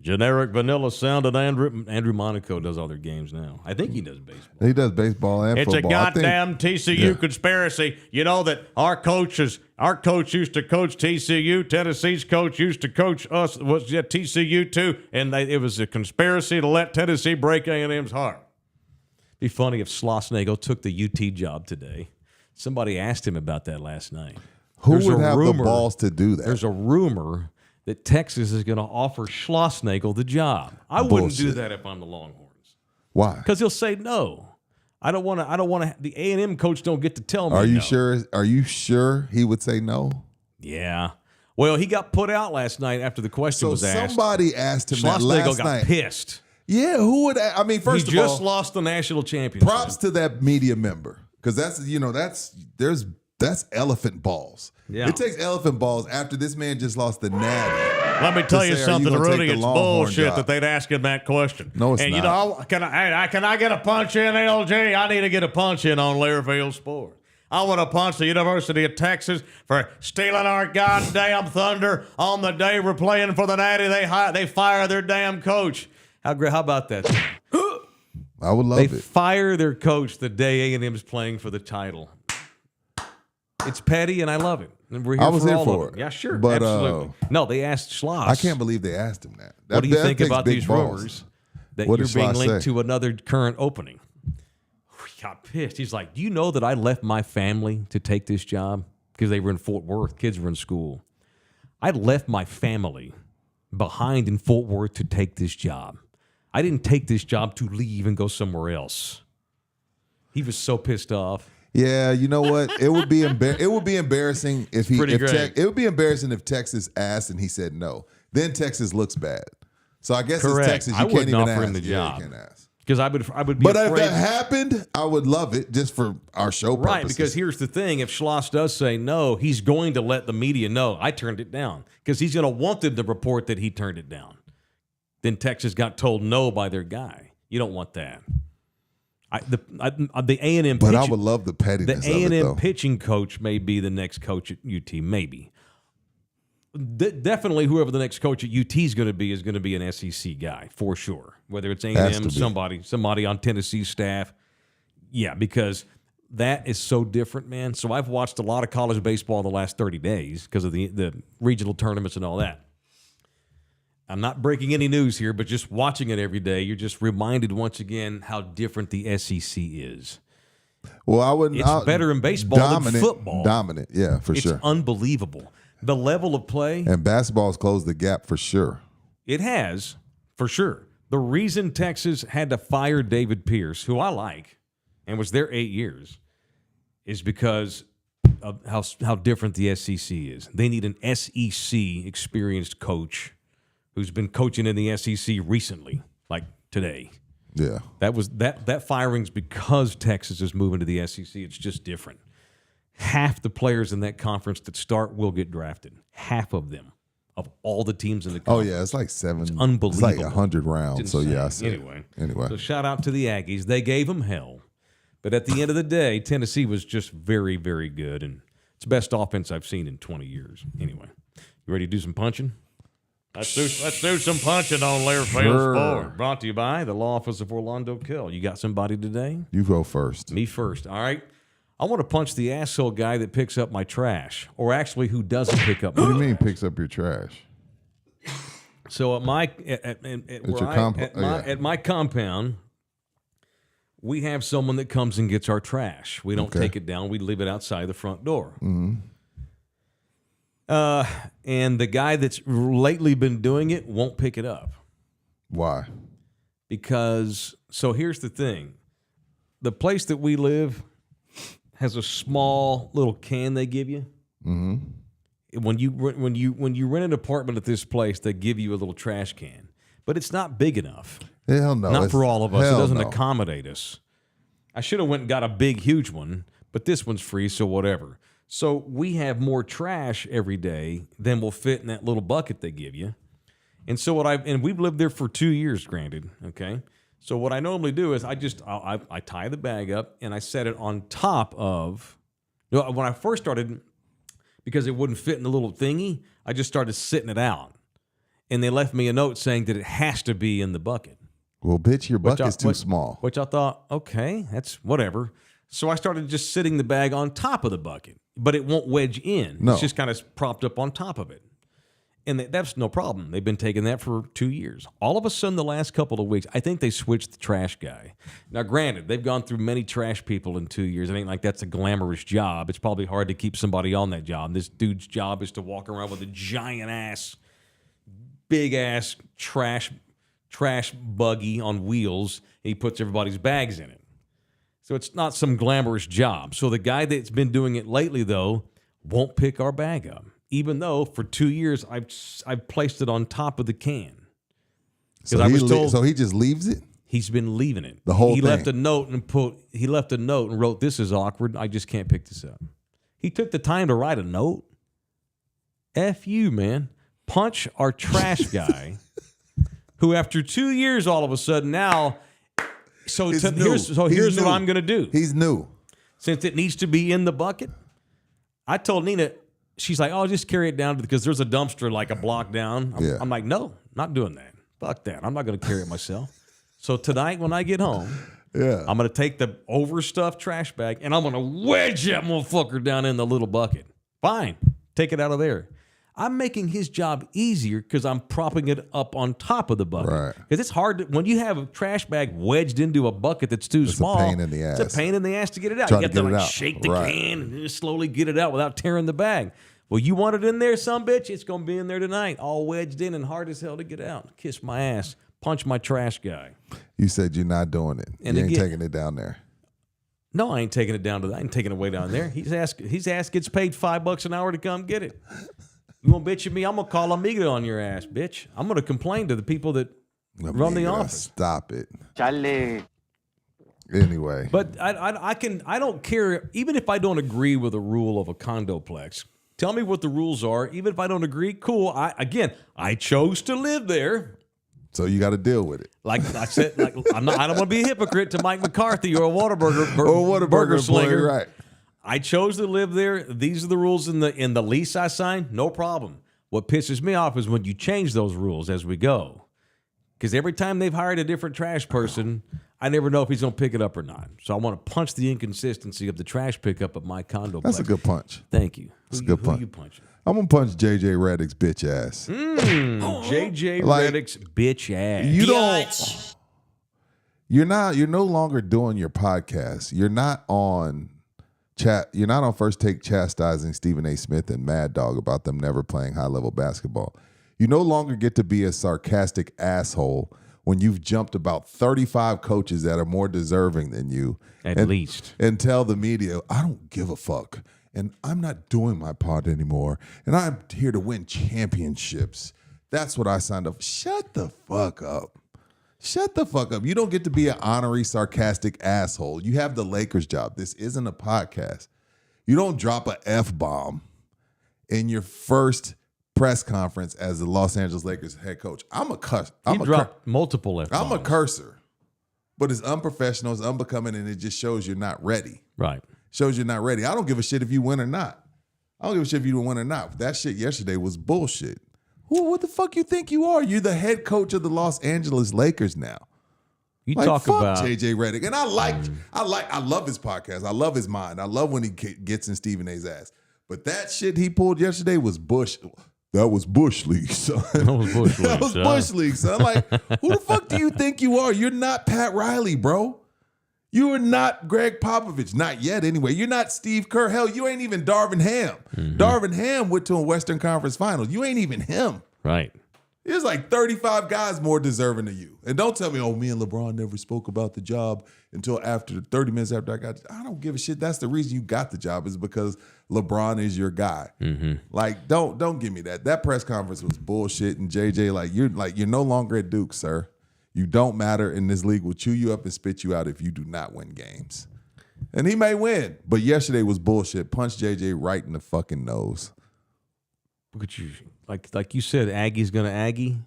Generic vanilla sounded Andrew Monaco does all their games now. I think he does baseball. He does baseball and football. It's a goddamn TCU conspiracy. You know that our coach used to coach TCU. Tennessee's coach used to coach us. Was TCU too? And it was a conspiracy to let Tennessee break A&M's heart. Be funny if Schlossnagle took the UT job today. Somebody asked him about that last night. Who would have the balls to do that? There's a rumor that Texas is going to offer Schlossnagle the job. I wouldn't do that if I'm the Longhorns. Why? Because he'll say no. I don't want to. The A&M coach don't get to tell me. Are you no. sure? Are you sure he would say no? Yeah. Well, he got put out last night after the question was asked. Somebody asked him that last night. Got pissed. Yeah, who would? I mean, first of all, he just lost the national championship. Props to that media member, because that's elephant balls. Yeah. It takes elephant balls after this man just lost the natty. Let me tell you something, Rudy. It's bullshit that they'd ask him that question. No, it's not. And you know, can I get a punch in, LG? I need to get a punch in on Learfield Sports. I want to punch the University of Texas for stealing our goddamn thunder on the day we're playing for the natty. They fire their damn coach. How about that? I would love it. They fire their coach the day A&M's playing for the title. It's petty, and I love it. And we're here I was for here all for of it. Yeah, sure. But, absolutely. No, they asked Schloss. I can't believe they asked him that. What do you think about these balls. rumors that What you're did being Schloss linked say? to another current opening? He got pissed. He's like, do you know that I left my family to take this job? Because they were in Fort Worth. Kids were in school. I left my family behind in Fort Worth to take this job. I didn't take this job to leave and go somewhere else. He was so pissed off. Yeah, you know what? It would be embarrassing if Great. It would be embarrassing if Texas asked and he said no. Then Texas looks bad. So I guess Correct. it's Texas. You I can't wouldn't even offer ask. him the job. You can't ask. Because I would be But afraid. if that happened, I would love it just for our show purposes. Right, because here's the thing. If Schloss does say no, he's going to let the media know I turned it down. Because he's going to want them to report that he turned it down. Then Texas got told no by their guy. You don't want that. The A&M, but I would love the pettiness. The A&M of it, though. pitching coach may be the next coach at UT. Maybe, definitely, whoever the next coach at UT is going to be an SEC guy for sure. Whether it's A&M, somebody on Tennessee's staff, yeah, because that is so different, man. So I've watched a lot of college baseball in the last 30 days because of the regional tournaments and all that. I'm not breaking any news here, but just watching it every day, you're just reminded once again how different the SEC is. Well, I wouldn't. It's better in baseball than football. Dominant, yeah, for sure. It's unbelievable. The level of play. And basketball's closed the gap for sure. It has, for sure. The reason Texas had to fire David Pierce, who I like, and was there 8 years, is because of how different the SEC is. They need an SEC experienced coach who's been coaching in the SEC recently, like today. Yeah. That firing's because Texas is moving to the SEC. It's just different. Half the players in that conference that start will get drafted. Half of them, of all the teams in the conference. Oh, yeah, it's like 7. It's unbelievable. It's like 100 rounds. So, yeah, I see. Anyway. So, shout out to the Aggies. They gave them hell. But at the end of the day, Tennessee was just very, very good. And It's the best offense I've seen in 20 years. Anyway, you ready to do some punching? Let's do some punching on Learfield Sport. Brought to you by the law office of Orlando Kill. You got somebody today? You go first. Me first. All right. I want to punch the asshole guy that picks up my trash, or actually who doesn't pick up. What do you mean picks up your trash? So at my compound, we have someone that comes and gets our trash. We don't take it down. We leave it outside the front door. Mm-hmm. And the guy that's lately been doing it won't pick it up. Why? Because, so here's the thing. The place that we live has a small little can they give you. Mm-hmm. When you rent an apartment at this place, they give you a little trash can. But it's not big enough. Hell no. Not for all of us. It doesn't no. accommodate us. I should have went and got a big, huge one, but this one's free, so whatever. So we have more trash every day than will fit in that little bucket they give you. And so we've lived there for 2 years, granted, okay? So what I normally do is I tie the bag up and I set it on top of, when I first started, because it wouldn't fit in the little thingy, I just started sitting it out. And they left me a note saying that it has to be in the bucket. Well, bitch, your bucket's too small. Which I thought, okay, that's whatever. So I started just sitting the bag on top of the bucket, but it won't wedge in. No. It's just kind of propped up on top of it. And that's no problem. They've been taking that for 2 years. All of a sudden, the last couple of weeks, I think they switched the trash guy. Now, granted, they've gone through many trash people in 2 years. It ain't like that's a glamorous job. It's probably hard to keep somebody on that job. This dude's job is to walk around with a giant-ass, big-ass trash buggy on wheels. And he puts everybody's bags in it. So it's not some glamorous job. So the guy that's been doing it lately, though, won't pick our bag up, even though for 2 years I've placed it on top of the can. So I was told, so he just leaves it? He's been leaving it. The whole thing. He left a note and wrote, "This is awkward. I just can't pick this up." He took the time to write a note. F you, man. Punch our trash guy, who after 2 years, all of a sudden now. Here's what I'm going to do. He's new. Since it needs to be in the bucket, I told Nina, she's like, "Oh, just carry it down because there's a dumpster like a block down." I'm like, "No, not doing that. Fuck that. I'm not going to carry it myself." So tonight when I get home, I'm going to take the overstuffed trash bag and I'm going to wedge that motherfucker down in the little bucket. Fine. Take it out of there. I'm making his job easier because I'm propping it up on top of the bucket. Right. Because it's hard when you have a trash bag wedged into a bucket that's too small. It's a pain in the ass. It's a pain in the ass to get it out. Trying You have to to get it out. shake the Right. can and just slowly get it out without tearing the bag. Well, you want it in there, son bitch? It's going to be in there tonight, all wedged in and hard as hell to get out. Kiss my ass. Punch my trash guy. You said you're not doing it. And you ain't again- taking it down there. No, I ain't taking it down to that. I ain't taking it way down there. His ass gets paid $5 an hour to come get it. You want to bitch at me? I'm going to call Amiga on your ass, bitch. I'm going to complain to the people that run the office. Stop it. Charlie. Anyway. But I don't care, even if I don't agree with a rule of a condoplex. Tell me what the rules are. Even if I don't agree, cool. I chose to live there. So you got to deal with it. Like I said, I don't want to be a hypocrite to Mike McCarthy or a Whataburger Whataburger burger boy, slinger. right. I chose to live there. These are the rules in the lease I signed. No problem. What pisses me off is when you change those rules as we go. Because every time they've hired a different trash person, I never know if he's going to pick it up or not. So I want to punch the inconsistency of the trash pickup at my condo. That's a good punch. Thank you. That's a good punch. Who you punching? I'm going to punch JJ Redick's bitch ass. JJ Like, Redick's bitch ass. You're no longer doing your podcast. You're not on First Take chastising Stephen A. Smith and Mad Dog about them never playing high-level basketball. You no longer get to be a sarcastic asshole when you've jumped about 35 coaches that are more deserving than you. At least. And tell the media, I don't give a fuck. And I'm not doing my part anymore. And I'm here to win championships. That's what I signed up for. Shut the fuck up. Shut the fuck up. You don't get to be an honorary, sarcastic asshole. You have the Lakers job. This isn't a podcast. You don't drop a F-bomb in your first press conference as the Los Angeles Lakers head coach. He dropped multiple F-bombs. I'm a cursor. But it's unprofessional, it's unbecoming, and it just shows you're not ready. Right. Shows you're not ready. I don't give a shit if you win or not. I don't give a shit if you win or not. That shit yesterday was bullshit. What the fuck you think you are? You're the head coach of the Los Angeles Lakers now. You Like, talk fuck about JJ Redick. And I love his podcast. I love his mind. I love when he gets in Stephen A's ass. But that shit he pulled yesterday was Bush. That was Bush League, son. That was Bush League, That was son. Bush League, son. Like, who the fuck do you think you are? You're not Pat Riley, bro. You are not Greg Popovich. Not yet, anyway. You're not Steve Kerr. Hell, you ain't even Darvin Ham. Darvin Ham went to a Western Conference Finals. You ain't even him. right. There's like 35 guys more deserving than you. And don't tell me, oh, me and LeBron never spoke about the job until 30 minutes after I got. I don't give a shit. That's the reason you got the job, is because LeBron is your guy. Like, don't give me that. That press conference was bullshit. And JJ, you're no longer at Duke, sir. You don't matter, and this league will chew you up and spit you out if you do not win games. And he may win, but yesterday was bullshit. Punch JJ right in the fucking nose. Look at you. Like you said, Aggie's going to Aggie.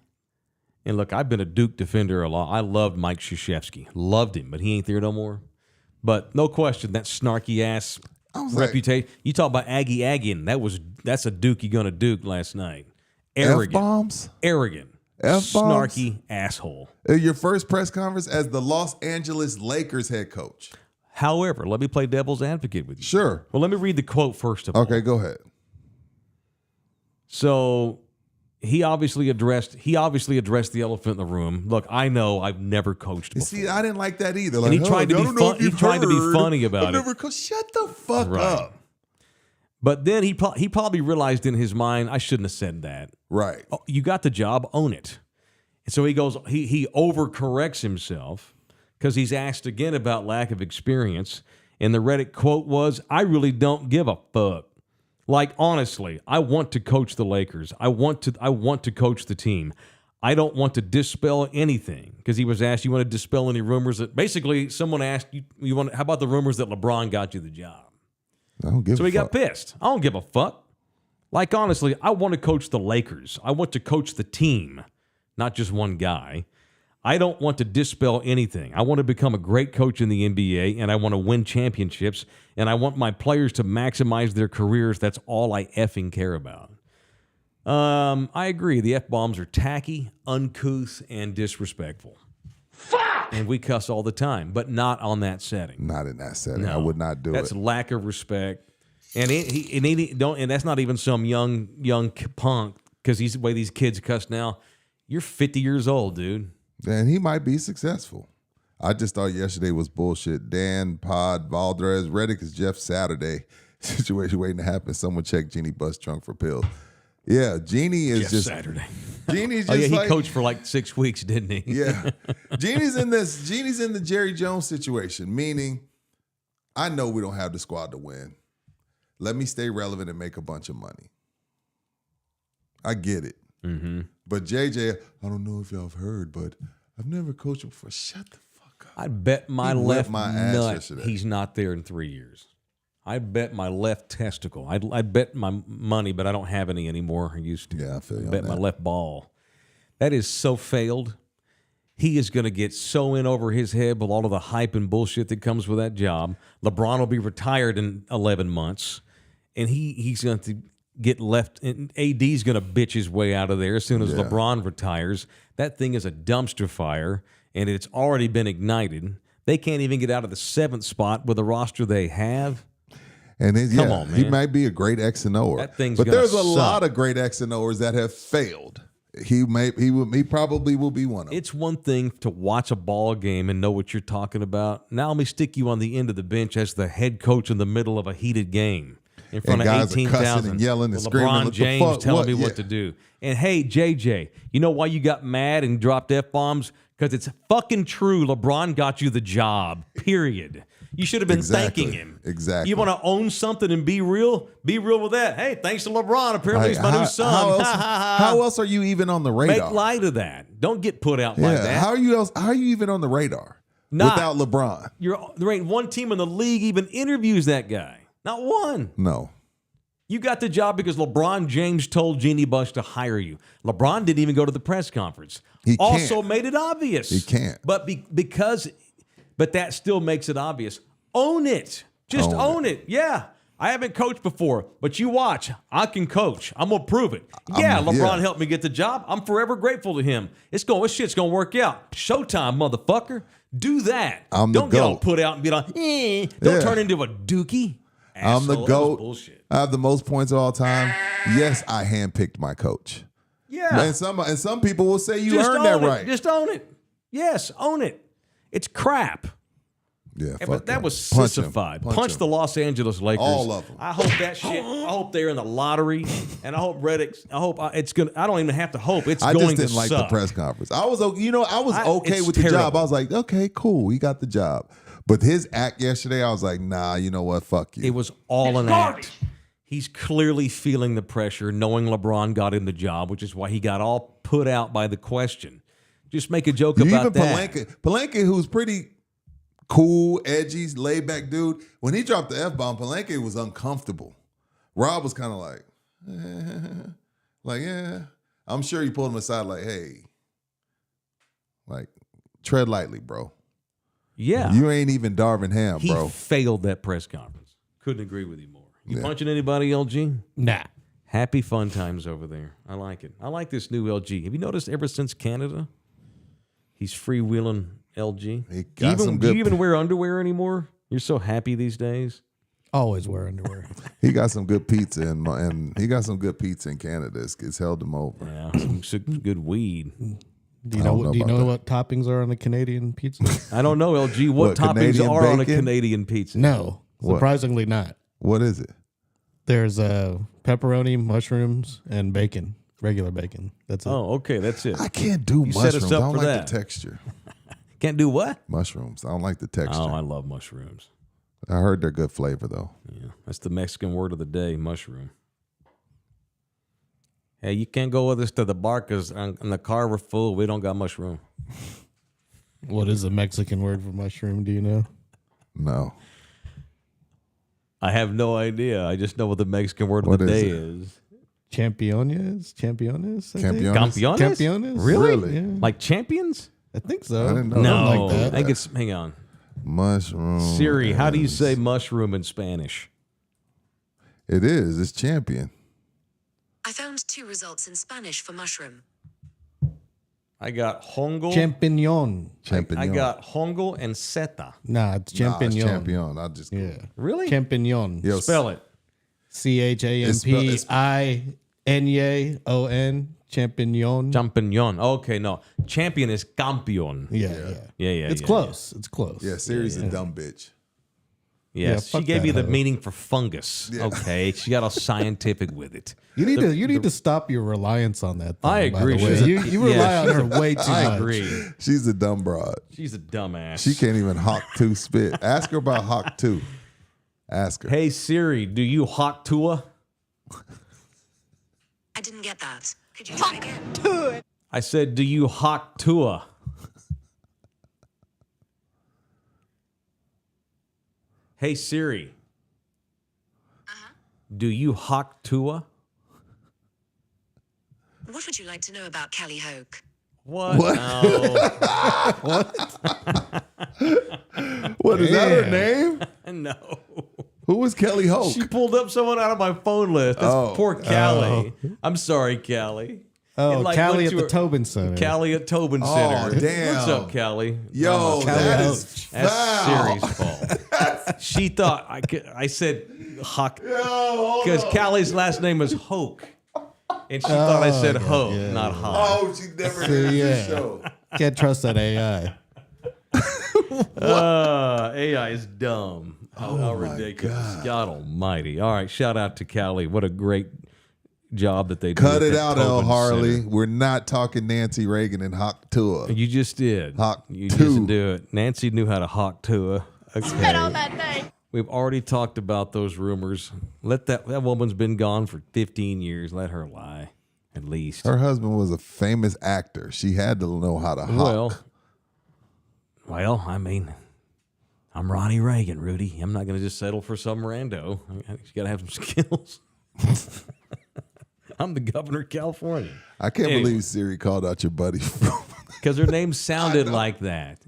And look, I've been a Duke defender a lot. I loved Mike Krzyzewski. Loved him, but he ain't there no more. But no question, that snarky ass reputation. You talk about Aggie-Agging. That's a Duke you're going to Duke last night. Arrogant. F-bombs? Arrogant. F-bombs? Snarky asshole. Your first press conference as the Los Angeles Lakers head coach. However, let me play devil's advocate with you. Sure. Well, let me read the quote first of all. Okay, go ahead. So he obviously addressed the elephant in the room. Look, I know I've never coached before. See, I didn't like that either. And he tried to be fun. He tried to be funny about I've it. never coached. Shut the fuck Right. up. But then he probably realized in his mind, I shouldn't have said that. Right. Oh, you got the job, own it. And so he goes, he overcorrects himself because he's asked again about lack of experience. And the Redick quote was, I really don't give a fuck. Like, honestly, I want to coach the Lakers. I want to coach the team. I don't want to dispel anything, because he was asked, you want to dispel any rumors that basically someone asked you how about the rumors that LeBron got you the job? I don't give So a he fuck. got pissed. I don't give a fuck. Like, honestly, I want to coach the Lakers. I want to coach the team, not just one guy. I don't want to dispel anything. I want to become a great coach in the NBA, and I want to win championships, and I want my players to maximize their careers. That's all I effing care about. I agree. The F-bombs are tacky, uncouth, and disrespectful. Fuck! And we cuss all the time, but not on that setting. Not in that setting. No. I would not do That's it. lack of respect. And and that's not even some young punk, because he's the way these kids cuss now. You're 50 years old, dude. And he might be successful. I just thought yesterday was bullshit. Dan, Pod, Valdez, Redick is Jeff Saturday. Situation waiting to happen. Someone check Jeannie bus trunk for pills. Yeah, Jeannie is Jeff just Saturday. Jeannie's Oh just yeah, he like, coached for like 6 weeks, didn't he? Yeah. Jeannie's in the Jerry Jones situation, meaning I know we don't have the squad to win. Let me stay relevant and make a bunch of money. I get it. Mm-hmm. But JJ, I don't know if y'all have heard, but I've never coached him before. Shut the fuck up. I'd bet my He whipped left my ass nut yesterday. he's not there in 3 years. I'd bet my left testicle. I'd bet my money, but I don't have any anymore. I used to. Yeah, I feel you on bet my that. left ball. That is so failed. He is going to get so in over his head with all of the hype and bullshit that comes with that job. LeBron will be retired in 11 months, and he's going to get left. And AD's going to bitch his way out of there as soon as LeBron retires. That thing is a dumpster fire, and it's already been ignited. They can't even get out of the 7th spot with the roster they have. And Come on, he man. might be a great X and O'er. That thing's but gonna there's a suck. lot of great X and O'ers that have failed. He probably will be one of them. It's one thing to watch a ball game and know what you're talking about. Now let me stick you on the end of the bench as the head coach in the middle of a heated game in front And of guys are cussing 18,000. and yelling and with screaming, LeBron what the James fuck? telling What? me Yeah. what to do. And hey, JJ, you know why you got mad and dropped F-bombs? Because it's fucking true. LeBron got you the job, period. You should have been Exactly. thanking him. Exactly. You want to own something and be real? Be real with that. Hey, thanks to LeBron. Apparently he's my new son. How else are you even on the radar? Make light of that. Don't get put out like that. How are you even on the radar Not. without LeBron? There ain't one team in the league even interviews that guy. Not one. No. You got the job because LeBron James told Jeannie Buss to hire you. LeBron didn't even go to the press conference. He can't. Also made it obvious. He can't. But but that still makes it obvious. Own it. Just own it. Yeah. I haven't coached before, but you watch. I can coach. I'm going to prove it. Yeah, LeBron helped me get the job. I'm forever grateful to him. This shit's going to work out. Showtime, motherfucker. Do that. Don't get all put out and be like, Don't turn into a dookie. I'm the Asshole. That was GOAT. bullshit. I have the most points of all time. Yes, I handpicked my coach. Yeah. And some people will say you Just earned that own it. right. Just own it. Yes, own it. It's crap. Yeah, But fuck that him. was Punch him. sissified. Punch Punch him. the Los Angeles Lakers. All of them. I hope that shit. I hope they're in the lottery, and I hope Redick. I hope it's gonna. I don't even have to hope. It's I going just didn't to like suck. the press conference. I was okay It's with the job. terrible. I was like, okay, cool, he got the job. But his act yesterday, I was like, nah, you know what? Fuck you. It was all an act. He's clearly feeling the pressure, knowing LeBron got him the job, which is why he got all put out by the question. Just make a joke about even that. Palenque, who's pretty cool, edgy, laid back dude. When he dropped the F-bomb, Palenque was uncomfortable. Rob was kind of like, yeah. I'm sure he pulled him aside like, hey, like, tread lightly, bro. Yeah. You ain't even Darvin Ham, He bro. failed that press conference. Couldn't agree with you more. You Yeah. punching anybody, LG? Nah. Happy fun times over there. I like it. I like this new LG. Have you noticed ever since Canada, he's freewheeling LG? He got some Do good- you even wear underwear anymore? You're so happy these days. Always wear underwear. He got some good pizza and he got some good pizza in Canada. It's held him over. Yeah, some good weed. Do you I don't know? Do you know know about what toppings are on a Canadian pizza? I don't know, LG. What toppings Canadian are on a bacon? Canadian pizza? No, What? surprisingly not. What is it? There's pepperoni, mushrooms, and bacon. Regular bacon. That's it. Oh, okay, that's it. I can't do You set us mushrooms. up I don't for like that. the texture. Can't do what? Mushrooms. I don't like the texture. Oh, I love mushrooms. I heard they're good flavor though. Yeah, that's the Mexican word of the day, mushroom. Hey, you can't go with us to the bar because in the car we're full. We don't got mushroom. What is the Mexican word for mushroom? Do you know? No. I have no idea. I just know what the Mexican word What of the is day it? is. Championes? Championes? I think? Campiones? Campiones? Campiones? Really? Really? Yeah. Like champions? I think so. I didn't know. No. Something like that. I think it's, hang on. Mushroom. Siri, how do you is- say mushroom in Spanish? It is. It's champion. I found 2 results in Spanish for mushroom. I got hongo. Champignon. Champignon. I got hongo and seta. Nah, it's Nah, champignon. it's champion. I just Yeah. Really? Champignon. Yo, Spell it. ChampIon. Champignon. Champignon. Okay, no. Champion is campeon. Yeah. Yeah. It's close. It's close. Yeah, Siri's a dumb bitch. Yes, Yeah, she fuck gave that you the hoe. meaning for fungus. Yeah. Okay, she got all scientific with it. You need to stop your reliance on that. Thing, I by agree. the way. She's a- You rely yeah, on her way too I much. agree. She's a dumb broad. She's a dumbass. She can't even hawk 2 spit. Ask her about hawk 2. Ask her. Hey Siri, do you hawk Tua? I didn't get that. Could you try again? I said, do you hawk Tua? Hey Siri, do you hawk Tua? What would you like to know about Callie Hoke? What? What? No. What is that her name? No. Who was Kelly Hoke? She pulled up someone out of my phone list. That's Oh. poor Callie. I'm sorry, Callie. Oh, It, like, Callie went at to the her- Tobin Center. Callie at Tobin Oh, Center. damn. What's up, Callie? Yo, Kelly that Hoke. is That's foul. Siri's fault. She thought I said Hawk because Callie's last name is Hoke, and she thought I said Ho, yeah, not Hawk. Oh, she never See, did the yeah. show. Can't trust that AI. AI is dumb. How ridiculous! God Almighty! All right, shout out to Callie. What a great job that they did. Cut at it that out, L. Tobin Harley. Center. We're not talking Nancy Reagan and Hawk Tua. You just did. Hawk you two. just do it. Nancy knew how to hawk Tua. Okay. We've already talked about those rumors. Let that woman's been gone for 15 years. Let her lie, at least. Her husband was a famous actor. She had to know how to hawk. Well, I mean, I'm Ronnie Reagan, Rudy. I'm not going to just settle for some rando. You got to have some skills. I'm the governor of California. I can't Anyway. believe Siri called out your buddy. Because her name sounded like that.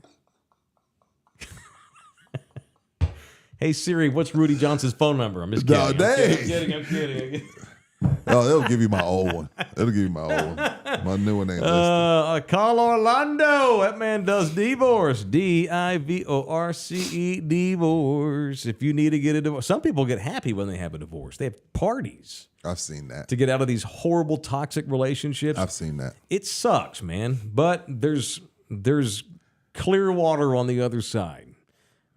Hey Siri, what's Rudy Johnson's phone number? I'm just No, kidding. I'm kidding. Oh, it'll give you my old one. It'll give you my old one. My new one ain't listed. Call Orlando. That man does divorce. Divorce. Divorce. If you need to get a divorce. Some people get happy when they have a divorce. They have parties I've seen that. to get out of these horrible, toxic relationships. I've seen that. It sucks, man. But there's clear water on the other side.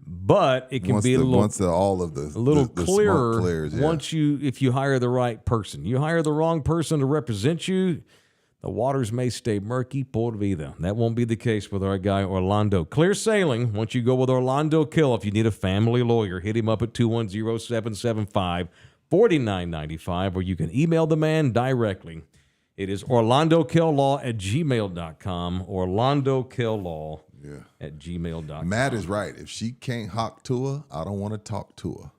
But it can be a little clearer smoke clears, yeah. if you hire the right person. You hire the wrong person to represent you, the waters may stay murky por vida. That won't be the case with our guy Orlando. Clear sailing once you go with Orlando Kill. If you need a family lawyer, hit him up at 210-775-4995, or you can email the man directly. It is orlandokilllaw@gmail.com. Orlandokilllaw at gmail.com. Matt is right. If she can't hawk to her, I don't want to talk to her.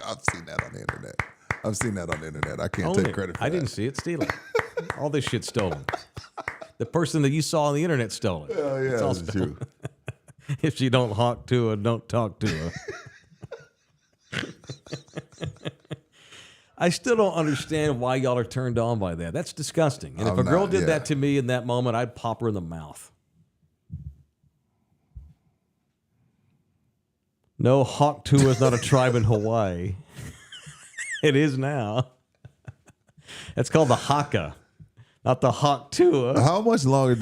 I've seen that on the internet. I can't take credit for that. I didn't see it. Steal it. All this shit's stolen. The person that you saw on the internet stole it. Oh, yeah, It's all that's stolen. true. If she don't hawk to her, don't talk to her. I still don't understand why y'all are turned on by that. That's disgusting. And if I'm a girl not, did yeah. that to me in that moment, I'd pop her in the mouth. No, Hawk Tua is not a tribe in Hawaii. It is now. It's called the Haka, not the Hawk Tua. How much longer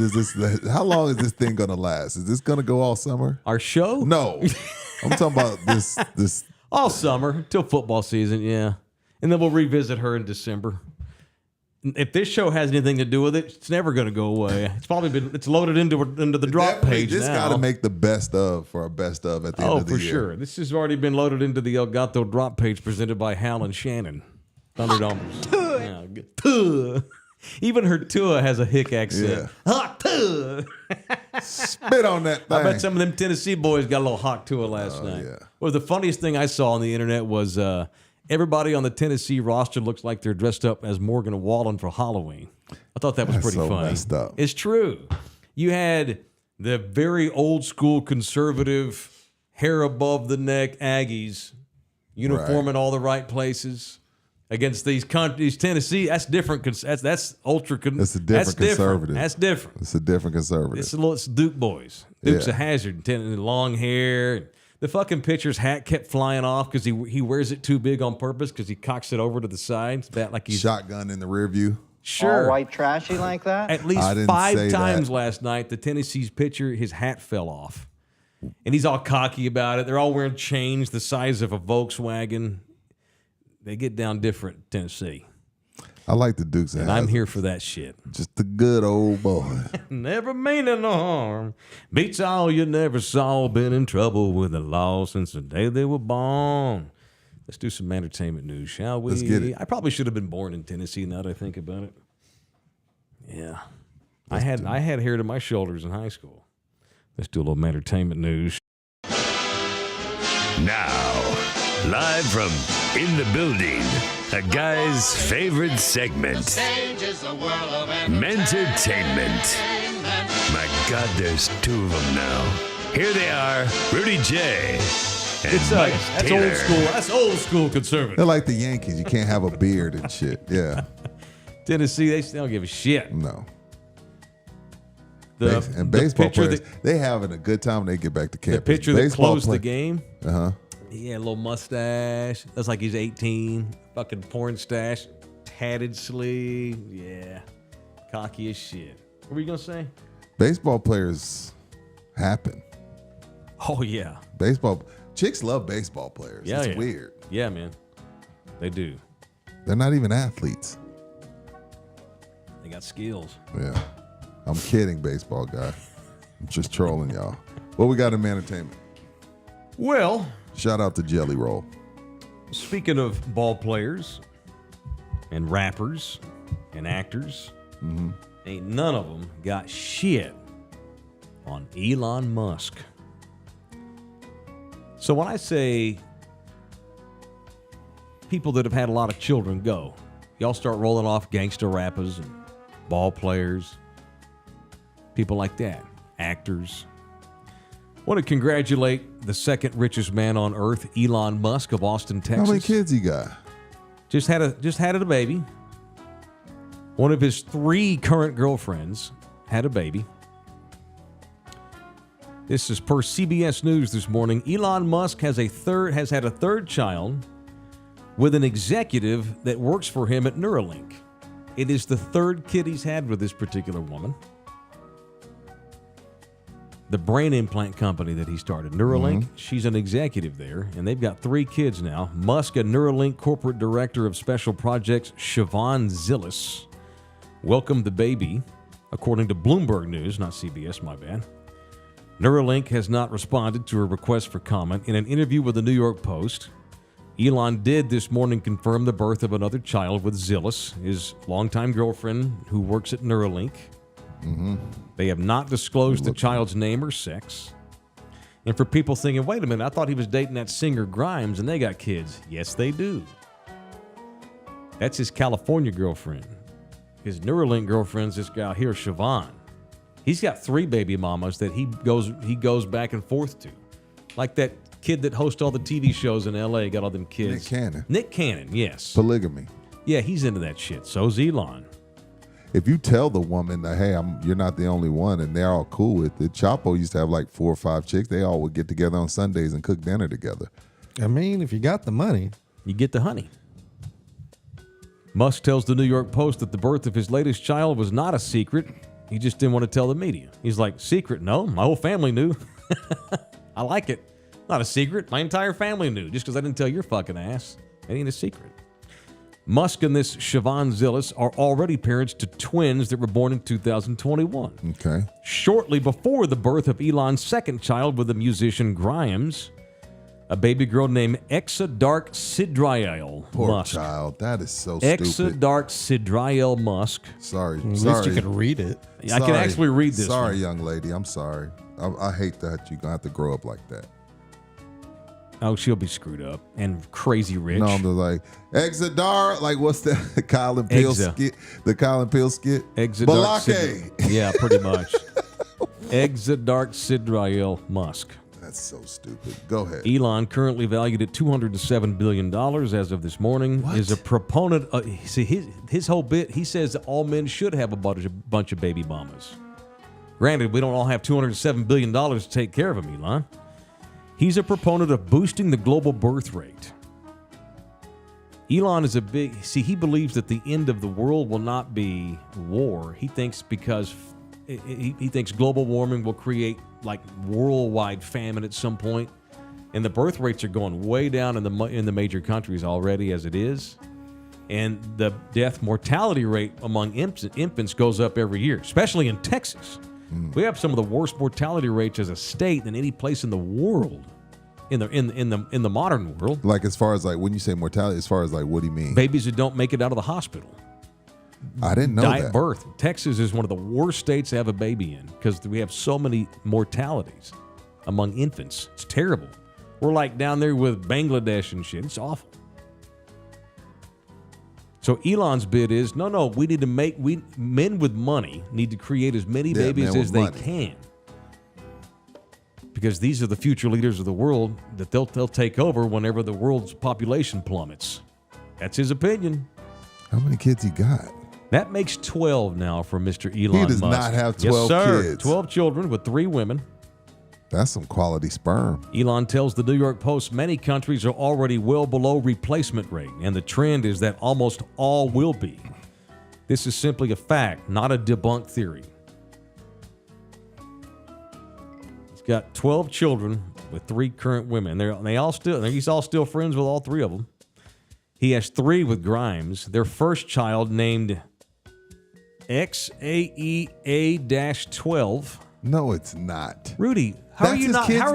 how long is this thing going to last? Is this going to go all summer? Our show? No. I'm talking about this. All summer till football season, yeah. And then we'll revisit her in December. If this show has anything to do with it, it's never going to go away. It's probably it's loaded into the drop page This now. got to make the best of for our best of at the end of the year. Oh, for sure. This has already been loaded into the El Gato drop page presented by Hal and Shannon. $100. Yeah, good. Tuh. Even her Tua has a hick accent. Yeah. Hawk Tua. Spit on that thing. I bet some of them Tennessee boys got a little Hawk Tua last night. yeah. Well, the funniest thing I saw on the internet was everybody on the Tennessee roster looks like they're dressed up as Morgan Wallen for Halloween. I thought that was That's pretty so funny. messed up. It's true. You had the very old school conservative, hair above the neck Aggies, uniform in all the right places against these Tennessee. That's different. That's ultra. It's a different conservative. That's different. It's a different conservative. It's Duke boys. Duke's Yeah. a hazard. Long hair. The fucking pitcher's hat kept flying off because he wears it too big on purpose because he cocks it over to the side. It's bad, like he's Shotgun in the rear view. sure. All white trashy like that? At least I didn't 5 say times that. last night, the Tennessee's pitcher, his hat fell off. And he's all cocky about it. They're all wearing chains the size of a Volkswagen. They get down different, Tennessee. I like the Dukes. And I'm here for that shit. Just a good old boy. Never meaning no harm. Beats all you never saw. Been in trouble with the law since the day they were born. Let's do some entertainment news, shall we? Let's get it. I probably should have been born in Tennessee now that I think about it. Yeah. I had hair to my shoulders in high school. Let's do a little entertainment news. Now, live from In the Building, a guy's favorite segment, Mentertainment. My God, there's 2 of them now. Here they are, Rudy Jay and Mike That's Taylor. old school. That's old school conservative. They're like the Yankees. You can't have a beard and shit. Yeah. Tennessee, they don't give a shit. No. The, And the baseball pitcher players, they having a good time when they get back to The campus. pitcher that Baseball closed the game, Uh-huh. he had a little mustache. That's like he's 18. Fucking porn stash. Tatted sleeve. Yeah. Cocky as shit. What were you going to say? Baseball players happen. Oh, yeah. Chicks love baseball players. Yeah, It's yeah. weird. Yeah, man. They do. They're not even athletes. They got skills. Yeah. I'm kidding, baseball guy. I'm just trolling y'all. What we got in entertainment? Well, Shout out to Jelly Roll. speaking of ball players and rappers and actors, ain't none of them got shit on Elon Musk. So when I say people that have had a lot of children go, y'all start rolling off gangster rappers and ball players, people like that, actors. Want to congratulate the second richest man on earth, Elon Musk of Austin, Texas. How many kids he got? Just had a baby. One of his 3 current girlfriends had a baby. This is per CBS News this morning. Elon Musk has had a third child with an executive that works for him at Neuralink. It is the 3rd kid he's had with this particular woman. The brain implant company that he started, Neuralink, she's an executive there, and they've got 3 kids now. Musk and Neuralink corporate director of special projects, Siobhan Zillis, welcomed the baby, according to Bloomberg News, not CBS, my bad. Neuralink has not responded to a request for comment. In an interview with the New York Post, Elon did this morning confirm the birth of another child with Zillis, his longtime girlfriend who works at Neuralink. They have not disclosed the child's name or sex. And for people thinking, wait a minute, I thought he was dating that singer Grimes and they got kids. Yes, they do. That's his California girlfriend. His Neuralink girlfriend's this guy here, Siobhan. He's got 3 baby mamas that he goes back and forth to. Like that kid that hosts all the TV shows in L.A. got all them kids. Nick Cannon, yes. Polygamy. Yeah, he's into that shit. So's Elon. If you tell the woman that, hey, you're not the only one, and they're all cool with it. Chapo used to have like 4 or 5 chicks. They all would get together on Sundays and cook dinner together. I mean, if you got the money, you get the honey. Musk tells the New York Post that the birth of his latest child was not a secret. He just didn't want to tell the media. He's like, secret? No, my whole family knew. I like it. Not a secret. My entire family knew. Just because I didn't tell your fucking ass. It ain't a secret. Musk and this Siobhan Zillis are already parents to twins that were born in 2021. Okay. Shortly before the birth of Elon's second child with the musician Grimes, a baby girl named Exadark Sidriel Poor Musk. child. That is so stupid. Exadark Sidriel Musk. Sorry. at least you can read it. I can actually read this. Sorry, one. young lady. I'm sorry. I hate that you're going to have to grow up like that. Oh, she'll be screwed up and crazy rich. No, they're like, Exadar, like what's that? Colin Peel skit? The Colin Peel skit? Exadark Balake. Yeah, pretty much. Exadark Sidriel Musk. That's so stupid. Go ahead. Elon, currently valued at $207 billion as of this morning, is a proponent. See, his whole bit, he says that all men should have a bunch of baby mamas. Granted, we don't all have $207 billion to take care of them, Elon. He's a proponent of boosting the global birth rate. Elon is he believes that the end of the world will not be war. He thinks because he thinks global warming will create like worldwide famine at some point, and the birth rates are going way down in the major countries already as it is, and the death mortality rate among infants goes up every year, especially in Texas. We have some of the worst mortality rates as a state than any place in the world, in the modern world. Like as far as like when you say mortality, as far as like what do you mean? Babies that don't make it out of the hospital. I didn't know Die that. at birth. Texas is one of the worst states to have a baby in because we have so many mortalities among infants. It's terrible. We're like down there with Bangladesh and shit. It's awful. So Elon's bid is, no, we need to men with money need to create as many babies as they can. Because these are the future leaders of the world that they'll take over whenever the world's population plummets. That's his opinion. How many kids he got? That makes 12 now for Mr. Elon Musk. He does not have 12 yes, sir. kids. 12 children with 3 women. That's some quality sperm. Elon tells the New York Post many countries are already well below replacement rate, and the trend is that almost all will be. This is simply a fact, not a debunked theory. He's got 12 children with 3 current women. He's all still friends with all 3 of them. He has 3 with Grimes. Their first child named XAEA-12. No, it's not. Rudy, how are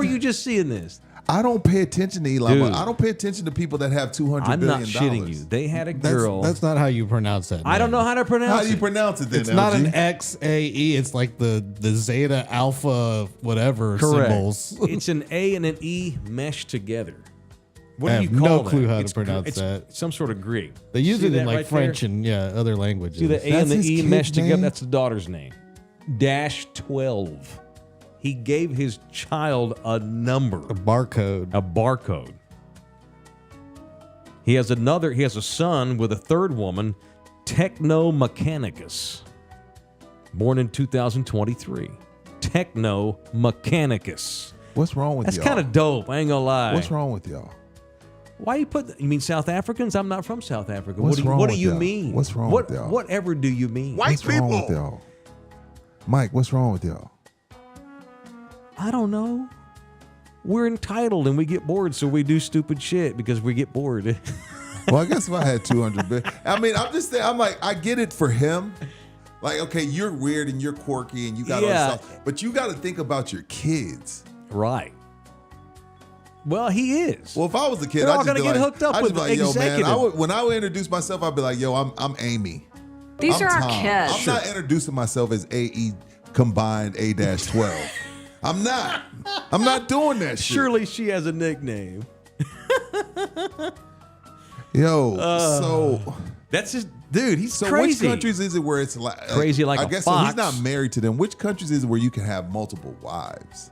you just seeing this? I don't pay attention to Elon. Dude. I don't pay attention to people that have $200 I'm billion. not shitting you. They had a girl. That's not how you pronounce that. I don't know how to pronounce it. How do you pronounce it then, It's LG? not an XAE. It's like the zeta alpha whatever Correct. symbols. It's an A and an E meshed together. What I do you have call no that? clue how It's to pronounce it's that. Some sort of Greek. They use See it in that like right French there? and other languages. See the A That's and the his E kid's meshed together? name? That's the daughter's name. -12. He gave his child a number. A barcode. A barcode. He has a son with a third woman, Techno Mechanicus, born in 2023. Techno Mechanicus. What's wrong with That's y'all? kind of dope. I ain't gonna lie. What's wrong with y'all? Why you put? You mean South Africans? I'm not from South Africa. What's wrong what do with you y'all? mean? What's wrong with y'all? Whatever do you mean? What's wrong with y'all? Mike, what's wrong with y'all? I don't know. We're entitled and we get bored, so we do stupid shit because we get bored. Well, I guess if I had 200 billion, I mean, I'm just saying, I'm like, I get it for him. Like, okay, you're weird and you're quirky and you got all this stuff, but you got to think about your kids. Right. Well, he is. Well, if I was a kid, They're all I'd just gonna be get like, hooked up I'd just with be like, yo, man, executive. when I would introduce myself, I'd be like, yo, I'm Amy. These I'm are our Tom. kids. I'm not introducing myself as AE combined A-12. I'm not. I'm not doing that shit. Surely she has a nickname. Yo, so That's just, dude, he's so crazy. which countries is it where it's like Crazy like I a guess fox. So he's not married to them. Which countries is it where you can have multiple wives?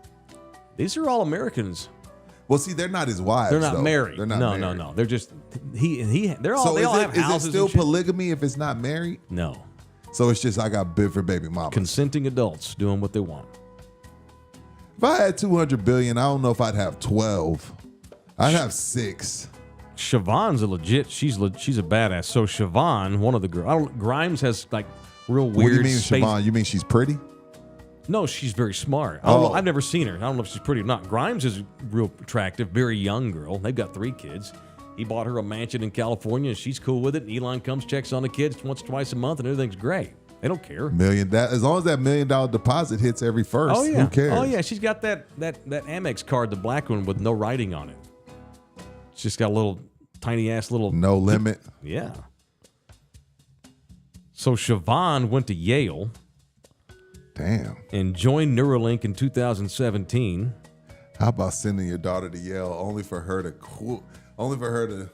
These are all Americans. Well, see, they're not his wives. They're not though. married. They're not no, married. no, no. They're just they're all So they all have is houses it still and shit. polygamy if it's not married? No. So it's just I got bid for baby mama. Consenting adults doing what they want. If I had 200 billion, I don't know if I'd have 12. I'd have 6. Siobhan's a legit. She's a badass. So Siobhan, one of the girls. Grimes has like real weird. What do you mean, space. Siobhan? You mean she's pretty? No, she's very smart. I don't know. Oh. I've never seen her. I don't know if she's pretty or not. Grimes is real attractive, very young girl. They've got 3 kids. He bought her a mansion in California, and she's cool with it. And Elon comes, checks on the kids once, twice a month, and everything's great. They don't care. As long as that $1 million deposit hits every first, Oh yeah. who cares? Oh yeah. She's got that Amex card, the black one with no writing on it. It's just got a little tiny ass little No limit. Yeah. So Siobhan went to Yale Damn. and joined Neuralink in 2017. How about sending your daughter to Yale only for her to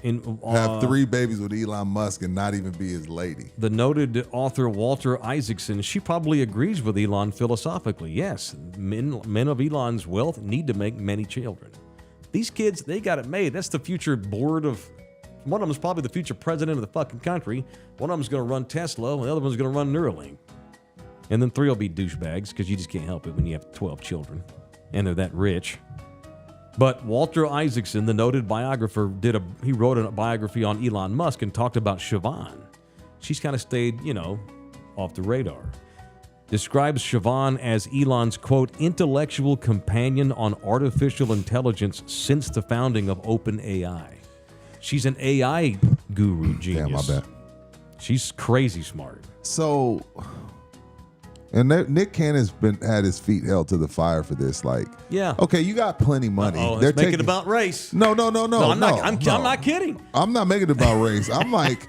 In, have 3 babies with Elon Musk and not even be his lady? The noted author Walter Isaacson, she probably agrees with Elon philosophically. Yes, men of Elon's wealth need to make many children. These kids, they got it made. That's the future board of. One of them's probably the future president of the fucking country. One of them's going to run Tesla, and the other one's going to run Neuralink. And then 3 will be douchebags because you just can't help it when you have 12 children and they're that rich. But Walter Isaacson, the noted biographer, he wrote a biography on Elon Musk and talked about Siobhan. She's kind of stayed, off the radar. Describes Siobhan as Elon's, quote, intellectual companion on artificial intelligence since the founding of OpenAI. She's an AI guru genius. Damn, my bad. She's crazy smart. So, and Nick Cannon's had his feet held to the fire for this. Like, Yeah. okay, you got plenty money. Oh, let's make it about race. No. I'm not kidding. I'm not making it about race. I'm like,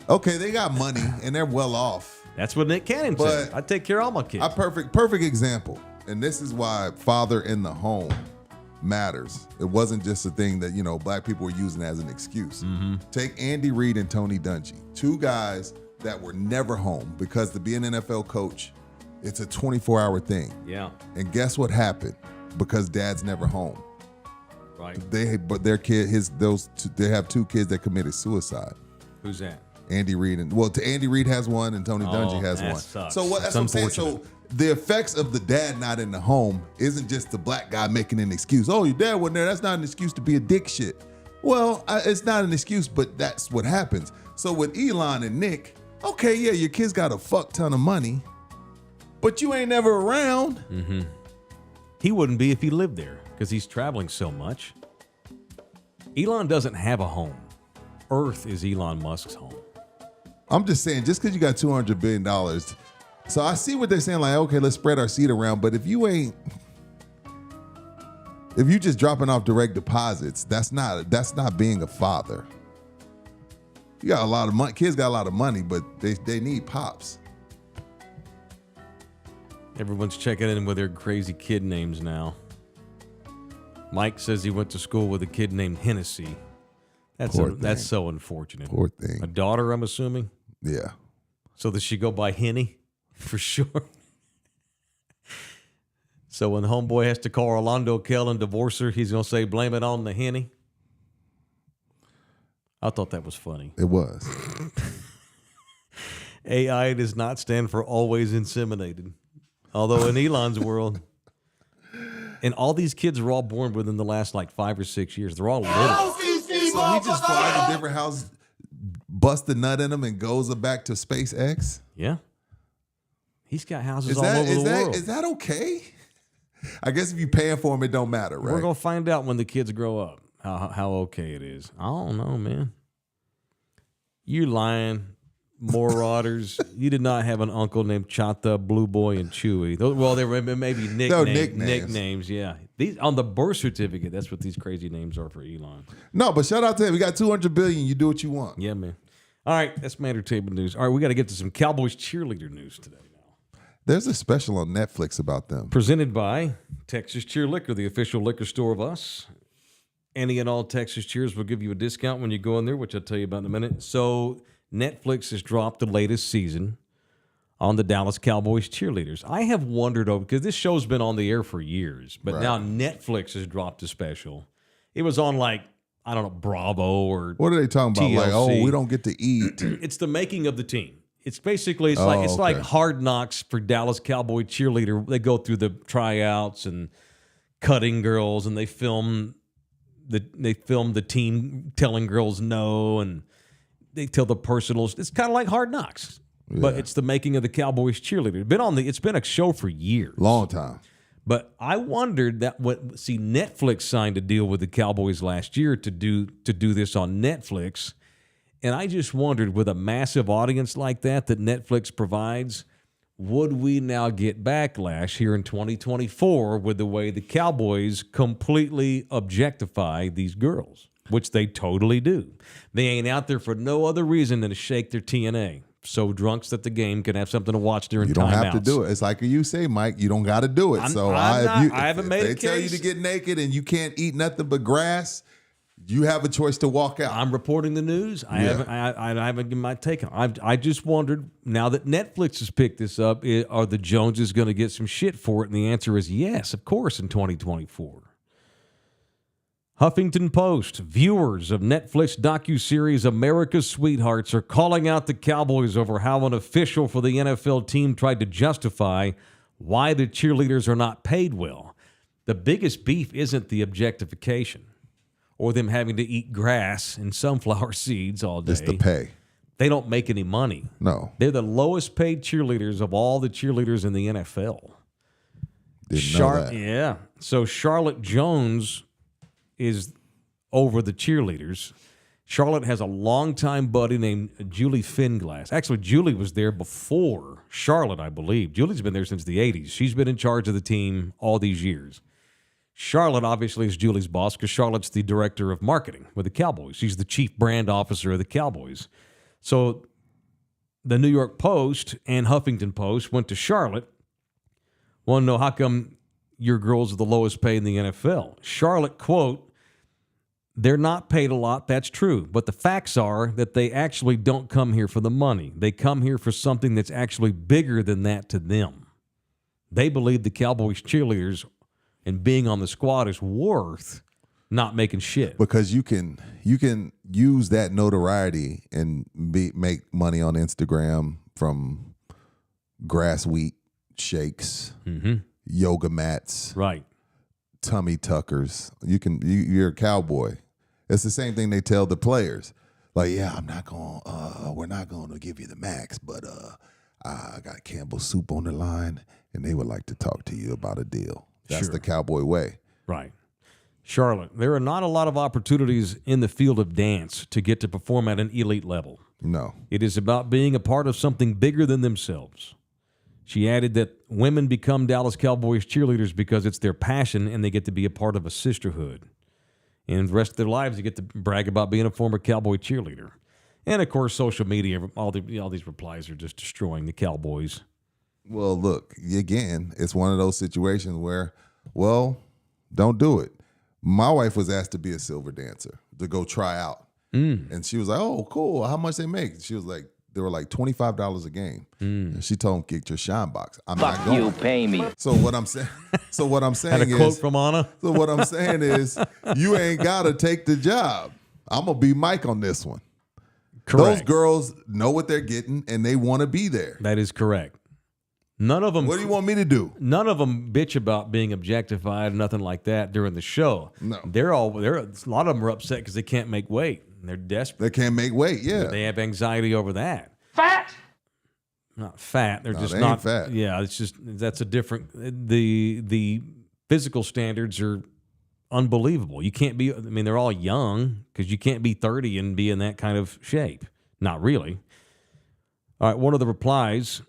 okay, they got money and they're well off. That's what Nick Cannon said. I take care of all my kids. A perfect example. And this is why father in the home matters. It wasn't just a thing that, black people were using as an excuse. Mm-hmm. Take Andy Reid and Tony Dungy, 2 guys that were never home because to be an NFL coach, it's a 24-hour thing. Yeah. And guess what happened? Because dad's never home. Right. They have 2 kids that committed suicide. Who's that? Andy Reid Andy Reid has one and Tony Dungy has that one. sucks. So that's what I'm saying. So the effects of the dad not in the home isn't just the black guy making an excuse. Oh, your dad wasn't there. That's not an excuse to be a dick shit. Well, it's not an excuse, but that's what happens. So with Elon and Nick, okay, yeah, your kids got a fuck ton of money, but you ain't never around. Mm-hmm. He wouldn't be if he lived there because he's traveling so much. Elon doesn't have a home. Earth is Elon Musk's home. I'm just saying, just because you got $200 billion. So I see what they're saying, like, okay, let's spread our seed around. But if you just dropping off direct deposits, that's not being a father. You got a lot of money. Kids got a lot of money, but they need pops. Everyone's checking in with their crazy kid names now. Mike says he went to school with a kid named Hennessy. That's so unfortunate. Poor thing. A daughter, I'm assuming? Yeah. So does she go by Henny? For sure. So when homeboy has to call Orlando Kell and divorce her, he's going to say, blame it on the Henny. I thought that was funny. It was. AI does not stand for always inseminated. Although in Elon's world, and all these kids are all born within the last like 5 or 6 years. They're all little. So he just flies to different houses, busts the nut in them, and goes back to SpaceX? Yeah. He's got houses all over the world. Is that okay? I guess if you're paying for them, it don't matter, right? We're going to find out when the kids grow up how okay it is. I don't know, man. You lying. Marauders. You did not have an uncle named Chata, Blue Boy, and Chewy. Well, they were maybe nicknames. Yeah. These on the birth certificate. That's what these crazy names are for Elon. No, but shout out to him. We got $200 billion. You do what you want. Yeah, man. All right, that's my entertainment news. All right, we got to get to some Cowboys cheerleader news today. Now, there's a special on Netflix about them. Presented by Texas Cheer Liquor, the official liquor store of us. Any and all Texas Cheers will give you a discount when you go in there, which I'll tell you about in a minute. So Netflix has dropped the latest season on the Dallas Cowboys cheerleaders. I have wondered over, because this show's been on the air for years, but now Netflix has dropped a special. It was on like, I don't know, Bravo or what are they talking about? TLC. Like, oh, we don't get to eat. It's the making of the team. It's basically, like Hard Knocks for Dallas Cowboy cheerleader. They go through the tryouts and cutting girls, and they film the team telling girls no, and they tell the personals. It's kind of like Hard Knocks, but it's the making of the Cowboys cheerleader. It's been a show for years, long time. But I wondered Netflix signed a deal with the Cowboys last year to do this on Netflix, and I just wondered, with a massive audience like that Netflix provides, would we now get backlash here in 2024 with the way the Cowboys completely objectify these girls, which they totally do. They ain't out there for no other reason than to shake their TNA. So drunks that the game can have something to watch during timeouts. You don't have to do it. It's like you say, Mike, you don't got to do it. I haven't made a case. They tell you to get naked and you can't eat nothing but grass, you have a choice to walk out. I'm reporting the news. I haven't given my take on it. I just wondered, now that Netflix has picked this up, are the Joneses going to get some shit for it? And the answer is yes, of course, in 2024. Huffington Post, viewers of Netflix docuseries America's Sweethearts are calling out the Cowboys over how an official for the NFL team tried to justify why the cheerleaders are not paid well. The biggest beef isn't the objectification or them having to eat grass and sunflower seeds all day. It's the pay. They don't make any money. No. They're the lowest paid cheerleaders of all the cheerleaders in the NFL. Didn't know that. Yeah. So Charlotte Jones is over the cheerleaders. Charlotte has a longtime buddy named Julie Finglass. Actually, Julie was there before Charlotte, I believe. Julie's been there since the 80s. She's been in charge of the team all these years. Charlotte obviously is Julie's boss because Charlotte's the director of marketing with the Cowboys. She's the chief brand officer of the Cowboys. So the New York Post and Huffington Post went to Charlotte, want to know how come your girls are the lowest paid in the NFL. Charlotte, quote, they're not paid a lot, that's true, but the facts are that they actually don't come here for the money. They come here for something that's actually bigger than that to them. They believe the Cowboys cheerleaders and being on the squad is worth not making shit. Because you can use that notoriety and make money on Instagram from grass wheat shakes, yoga mats, right, tummy tuckers. You're a cowboy. It's the same thing they tell the players. Like, yeah, we're not gonna give you the max, but I got Campbell soup on the line, and they would like to talk to you about a deal. That's the cowboy way. Right. Charlotte, there are not a lot of opportunities in the field of dance to get to perform at an elite level. No. It is about being a part of something bigger than themselves. She added that women become Dallas Cowboys cheerleaders because it's their passion and they get to be a part of a sisterhood. And the rest of their lives, they get to brag about being a former Cowboy cheerleader. And, of course, social media, all these replies are just destroying the Cowboys. Well, look, again, it's one of those situations where, well, don't do it. My wife was asked to be a silver dancer, to go try out. And she was like, oh, cool. How much they make? She was like, they were like $25 a game. And she told him, get your shine box. I'm not Fuck going. you, pay me. So what I'm saying, Had a quote from Anna. So what I'm saying is, you ain't gotta take the job. I'm gonna be Mike on this one. Correct. Those girls know what they're getting and they want to be there. That is correct. None of them. What do you want me to do? None of them bitch about being objectified, nothing like that during the show. No. A lot of them are upset because they can't make weight. They're desperate. They can't make weight. Yeah. They have anxiety over that. Fat. Not fat. They're just they not ain't fat. Yeah, it's just that's a different. The physical standards are unbelievable. You can't be. I mean, they're all young because you can't be 30 and be in that kind of shape. Not really. All right. One of the replies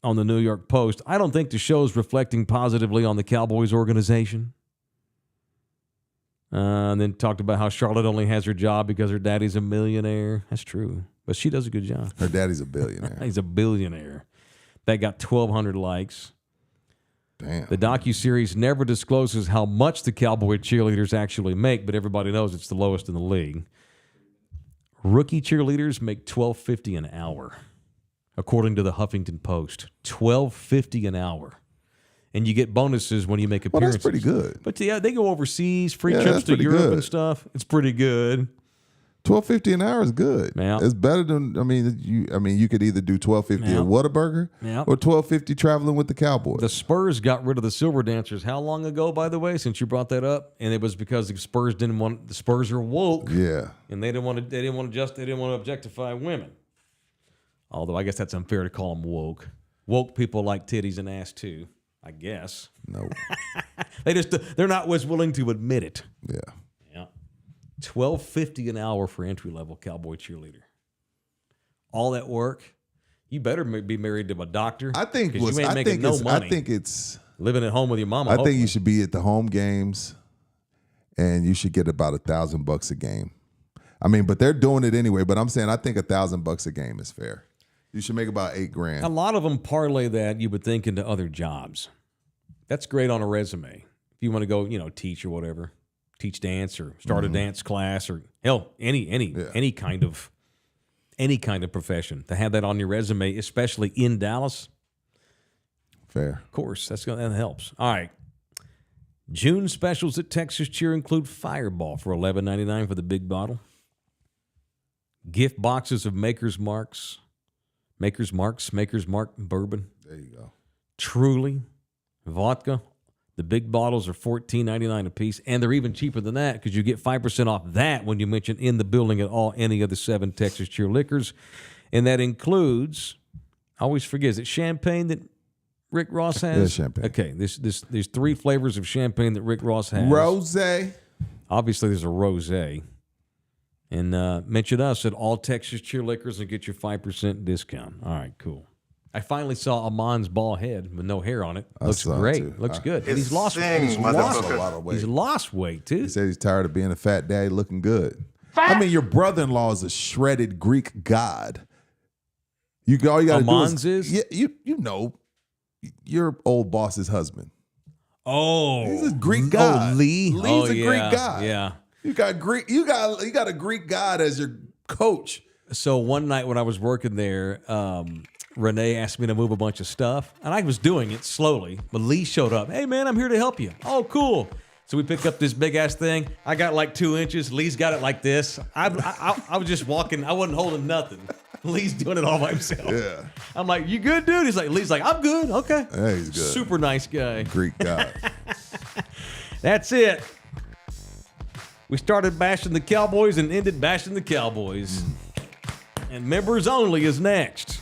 on the New York Post. I don't think the show's reflecting positively on the Cowboys organization. And then talked about how Charlotte only has her job because her daddy's a millionaire. That's true. But she does a good job. Her daddy's a billionaire. He's a billionaire. That got 1,200 likes. Damn. The docuseries never discloses how much the Cowboy cheerleaders actually make, but everybody knows it's the lowest in the league. Rookie cheerleaders make $12.50 an hour, according to the Huffington Post. $12.50 an hour. And you get bonuses when you make Well, appearances. that's pretty good. But yeah, they go overseas, free Yeah, trips that's to pretty Europe good. and stuff. It's pretty good. $12.50 an hour is good. Yeah. It's better than you could either do $12.50 Yeah. at Whataburger Yeah. or $12.50 traveling with the Cowboys. The Spurs got rid of the silver dancers how long ago, by the way, since you brought that up? And it was because the Spurs are woke. Yeah. And they didn't want to objectify women. Although I guess that's unfair to call them woke. Woke people like titties and ass too, I guess. No. They're not as willing to admit it. Yeah. Yeah. $12.50 an hour for entry level Cowboy cheerleader. All that work. You better be married to a doctor. I think 'cause you ain't making no money. I think it's living at home with your mama. I think you should be at the home games and you should get about $1,000 a game. I mean, but they're doing it anyway, but I'm saying I think $1,000 a game is fair. You should make about $8,000. A lot of them parlay that, you would think, into other jobs. That's great on a resume. If you want to go, teach or whatever, teach dance or start a dance class or hell, any kind of profession. To have that on your resume, especially in Dallas. Fair. Of course, that helps. All right. June specials at Texas Cheer include Fireball for $11.99 for the big bottle. Gift boxes of Maker's Mark bourbon. There you go. Truly, vodka. The big bottles are $14.99 a piece, and they're even cheaper than that because you get 5% off that when you mention in the building at any of the 7 Texas Cheer liquors. And that includes, I always forget, is it champagne that Rick Ross has? Yeah, champagne. Okay, there's 3 flavors of champagne that Rick Ross has. Rosé. Obviously, there's a rosé. And mention us at all Texas Cheer liquors and get your 5% discount. All right, cool. I finally saw Amon's bald head with no hair on it. Looks saw it great. too. Looks good. And He's a lot of weight. He's lost weight, too. He said he's tired of being a fat daddy looking good. I mean, your brother-in-law is a shredded Greek god. All you got to do Amon's is? Yeah, you know your old boss's husband. Oh. He's a Greek god. Oh, Lee? Lee's a Greek god. Yeah. You got a Greek god as your coach. So one night when I was working there, Renee asked me to move a bunch of stuff, and I was doing it slowly. But Lee showed up. Hey, man, I'm here to help you. Oh, cool. So we picked up this big-ass thing. I got like 2 inches. Lee's got it like this. I was just walking. I wasn't holding nothing. Lee's doing it all by himself. Yeah. I'm like, you good, dude? Lee's like, I'm good. Okay. Yeah, he's good. Super nice guy. Greek god. That's it. We started bashing the Cowboys and ended bashing the Cowboys. And members only is next.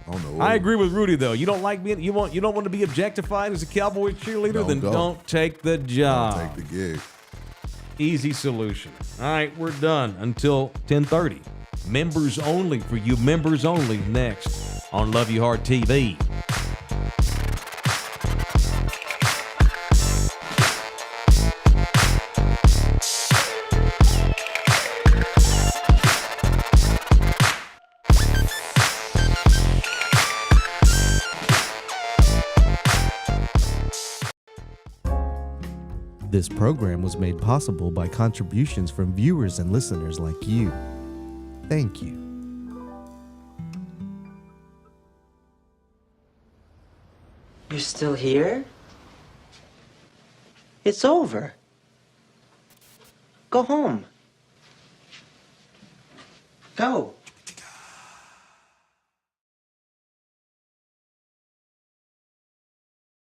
Oh, no. I agree with Rudy though. You don't like being you don't want to be objectified as a Cowboy cheerleader, then don't take the job. Don't take the gig. Easy solution. All right, we're done until 10:30. Members only for you members only next on Love You Hard TV. This program was made possible by contributions from viewers and listeners like you. Thank you. You're still here? It's over. Go home. Go.